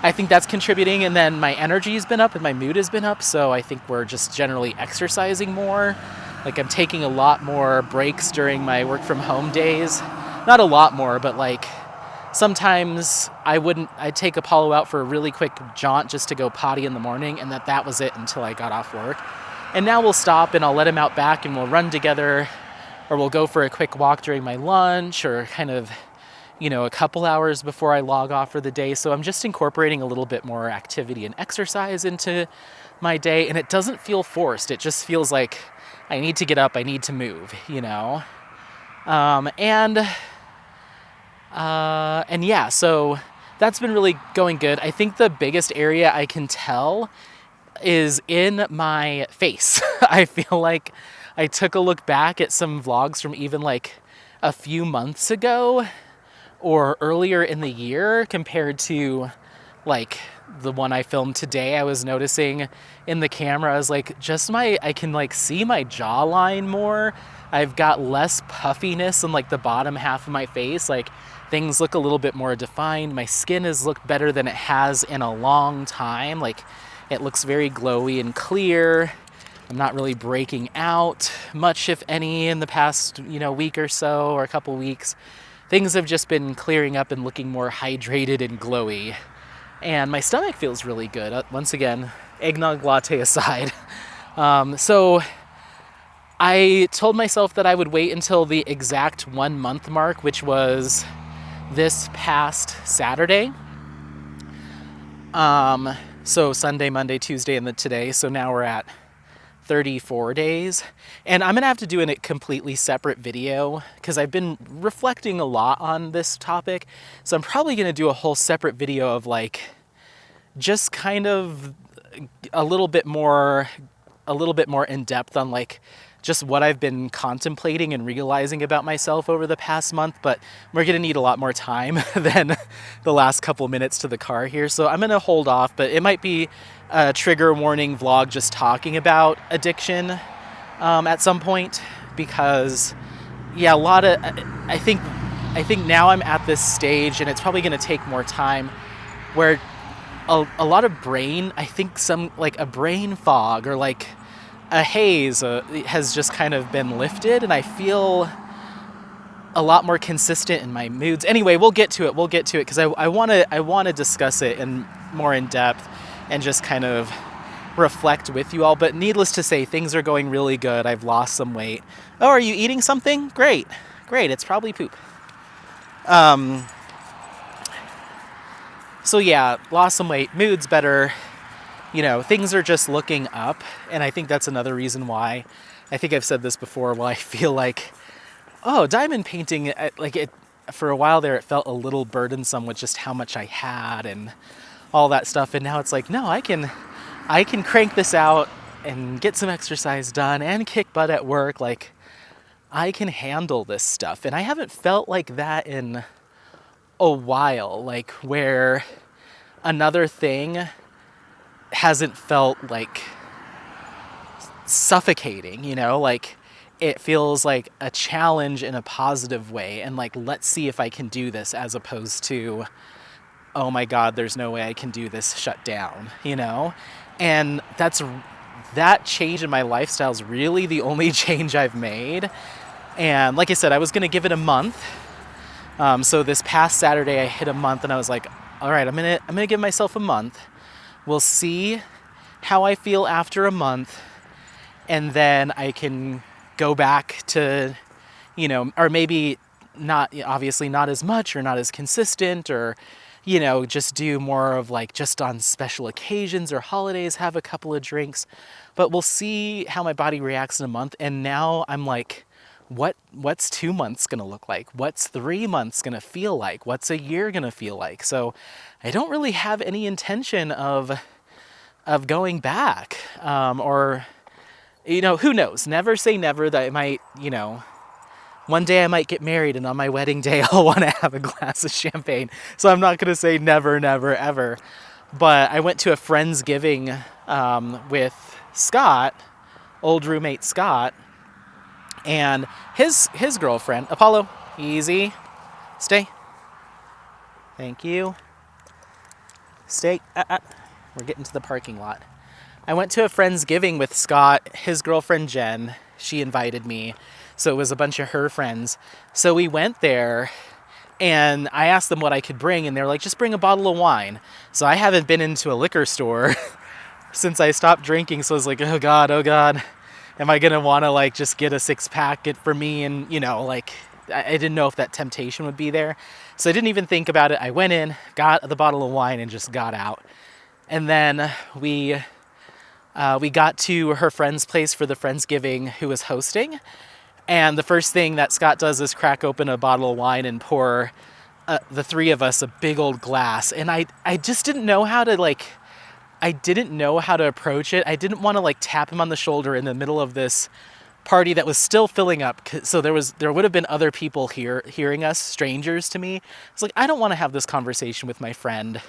I think that's contributing. And then my energy's been up and my mood has been up. So I think we're just generally exercising more. Like I'm taking a lot more breaks during my work from home days. Not a lot more, but like sometimes I'd take Apollo out for a really quick jaunt just to go potty in the morning, and that was it until I got off work. And now we'll stop and I'll let him out back and we'll run together, or we'll go for a quick walk during my lunch, or kind of, a couple hours before I log off for the day. So I'm just incorporating a little bit more activity and exercise into my day, and it doesn't feel forced. It just feels like I need to get up, I need to move, And yeah, so that's been really going good. I think the biggest area I can tell is in my face. I feel like I took a look back at some vlogs from even like a few months ago or earlier in the year compared to like the one I filmed today. I was noticing in the camera, I was like, I can like see my jawline more. I've got less puffiness in like the bottom half of my face. Like things look a little bit more defined. My skin has looked better than it has in a long time. Like it looks very glowy and clear. I'm not really breaking out much, if any, in the past, week or so, or a couple weeks. Things have just been clearing up and looking more hydrated and glowy. And my stomach feels really good. Once again, eggnog latte aside. So I told myself that I would wait until the exact 1 month mark, which was this past Saturday. So Sunday, Monday, Tuesday, and then today. So now we're at 34 days. And I'm going to have to do a completely separate video because I've been reflecting a lot on this topic. So I'm probably going to do a whole separate video of like just kind of a little bit more in depth on like just what I've been contemplating and realizing about myself over the past month, but we're going to need a lot more time than the last couple minutes to the car here. So I'm going to hold off, but it might be a trigger warning vlog just talking about addiction at some point, because yeah, I think now I'm at this stage, and it's probably going to take more time, where a lot of brain, I think some like a brain fog or like a haze has just kind of been lifted, and I feel a lot more consistent in my moods. Anyway, we'll get to it because I want to discuss it more in depth and just kind of reflect with you all. But needless to say, things are going really good. I've lost some weight. Oh, are you eating something? Great. It's probably poop. So yeah, lost some weight, mood's better. Things are just looking up, and I think that's another reason why, I think I've said this before, why I feel like, diamond painting, like it, for a while there, it felt a little burdensome with just how much I had and all that stuff, and now it's like, no, I can crank this out and get some exercise done and kick butt at work. Like, I can handle this stuff, and I haven't felt like that in a while, like where another thing hasn't felt like suffocating, like it feels like a challenge in a positive way, and like, let's see if I can do this, as opposed to, oh my God, there's no way I can do this, shut down, and that change in my lifestyle is really the only change I've made. And like I said, I was going to give it a month. So this past Saturday I hit a month, and I was like, all right, I'm going to give myself a month. We'll see how I feel after a month, and then I can go back to, or maybe not, obviously not as much or not as consistent, or, just do more of like just on special occasions or holidays, have a couple of drinks. But we'll see how my body reacts in a month. And now I'm like, what's 2 months going to look like? What's 3 months going to feel like? What's a year going to feel like? So I don't really have any intention of going back, or, who knows? Never say never that it might, one day I might get married, and on my wedding day, I'll want to have a glass of champagne. So I'm not going to say never, never, ever. But I went to a Friendsgiving with Scott, old roommate Scott, and his girlfriend. Apollo, easy. Stay. Thank you. Stay. We're getting to the parking lot. I went to a Friendsgiving with Scott, his girlfriend Jen. She invited me. So it was a bunch of her friends. So we went there, and I asked them what I could bring, and they were like, just bring a bottle of wine. So I haven't been into a liquor store since I stopped drinking. So I was like, oh God. Am I going to want to like just get a 6-pack for me? And, you know, like I didn't know if that temptation would be there. So I didn't even think about it. I went in, got the bottle of wine, and just got out. And then we got to her friend's place for the Friendsgiving who was hosting. And the first thing that Scott does is crack open a bottle of wine and pour the three of us a big old glass. And I just didn't know how to approach it. I didn't want to tap him on the shoulder in the middle of this party that was still filling up. So there would have been other people hearing us, strangers to me. It's like, I don't want to have this conversation with my friend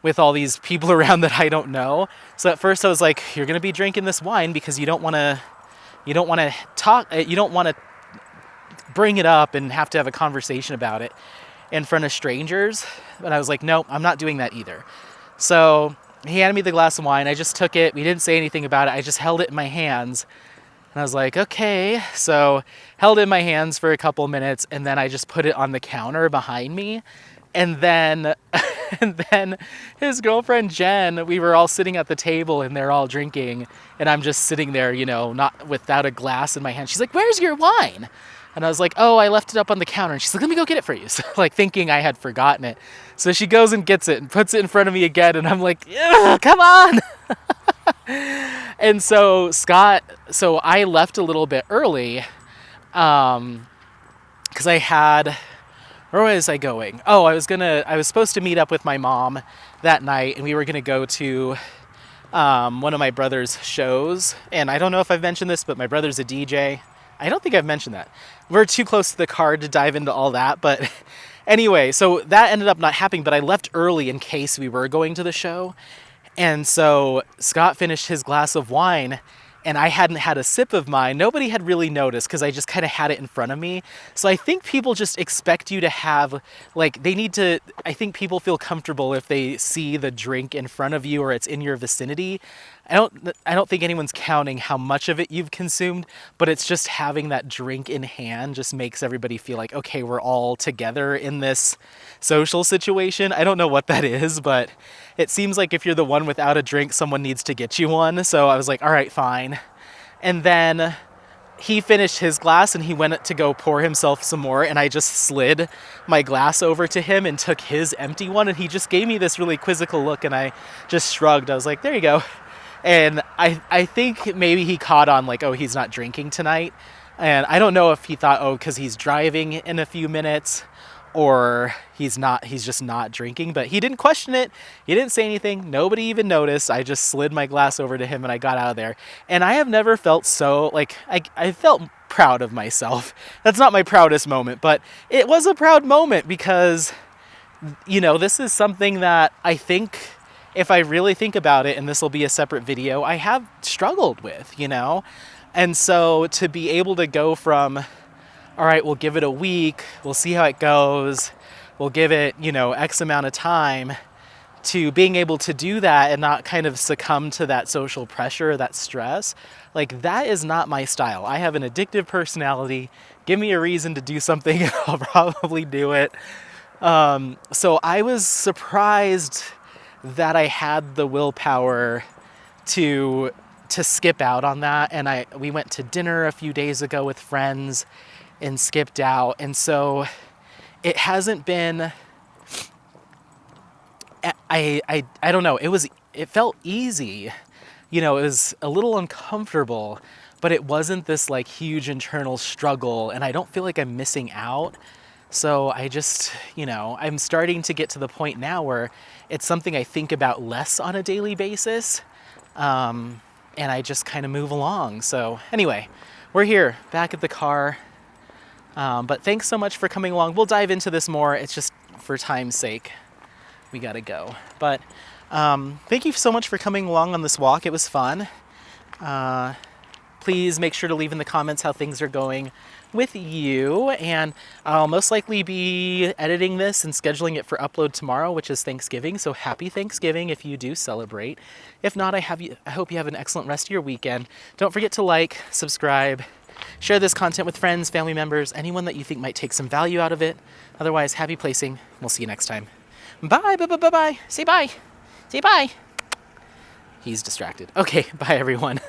with all these people around that I don't know. So at first I was like, you're going to be drinking this wine because you don't want to talk, you don't want to bring it up and have to have a conversation about it in front of strangers. But I was like, no, I'm not doing that either. So he handed me the glass of wine. I just took it. We didn't say anything about it. I just held it in my hands. And I was like, okay. So held it in my hands for a couple minutes, and then I just put it on the counter behind me. And then his girlfriend Jen, we were all sitting at the table and they're all drinking, and I'm just sitting there, not without a glass in my hand. She's like, where's your wine? And I was like, oh, I left it up on the counter. And she's like, let me go get it for you. So thinking I had forgotten it. So she goes and gets it and puts it in front of me again. And I'm like, come on. And so I left a little bit early because where was I going? Oh, I was supposed to meet up with my mom that night, and we were going to go to one of my brother's shows. And I don't know if I've mentioned this, but my brother's a DJ. I don't think I've mentioned that. We're too close to the car to dive into all that. But anyway, so that ended up not happening, but I left early in case we were going to the show. And so Scott finished his glass of wine, and I hadn't had a sip of mine. Nobody had really noticed because I just kind of had it in front of me. So I think people just expect you to have, I think people feel comfortable if they see the drink in front of you or it's in your vicinity. I don't think anyone's counting how much of it you've consumed, but it's just having that drink in hand just makes everybody feel like, okay, we're all together in this social situation. I don't know what that is, but it seems like if you're the one without a drink, someone needs to get you one. So I was like, all right, fine. And then he finished his glass and he went to go pour himself some more, and I just slid my glass over to him and took his empty one, and he just gave me this really quizzical look, and I just shrugged. I was like, there you go. And I think maybe he caught on oh, he's not drinking tonight. And I don't know if he thought, oh, because he's driving in a few minutes, or he's just not drinking. But he didn't question it. He didn't say anything. Nobody even noticed. I just slid my glass over to him and I got out of there. And I have never felt so, I felt proud of myself. That's not my proudest moment, but it was a proud moment because, this is something that I think, if I really think about it, and this will be a separate video, I have struggled with, And so to be able to go from, all right, we'll give it a week, we'll see how it goes, we'll give it, X amount of time, to being able to do that and not kind of succumb to that social pressure, that stress, that is not my style. I have an addictive personality. Give me a reason to do something and I'll probably do it. So I was surprised that I had the willpower to skip out on that. And we went to dinner a few days ago with friends and skipped out. And so it hasn't been, I don't know. It felt easy, it was a little uncomfortable, but it wasn't this huge internal struggle. And I don't feel like I'm missing out. So I just, I'm starting to get to the point now where it's something I think about less on a daily basis. And I just kind of move along. So anyway, we're here back at the car. But thanks so much for coming along. We'll dive into this more. It's just for time's sake, we gotta go. But thank you so much for coming along on this walk. It was fun. Please make sure to leave in the comments how things are going with you, and I'll most likely be editing this and scheduling it for upload tomorrow, which is Thanksgiving. So happy Thanksgiving if you do celebrate. If not, I hope you have an excellent rest of your weekend. Don't forget to like, subscribe, share this content with friends, family members, anyone that you think might take some value out of it. Otherwise, happy placing. We'll see you next time. Bye, bye, bye, bye, bye. Say bye. Say bye. He's distracted. Okay, bye everyone.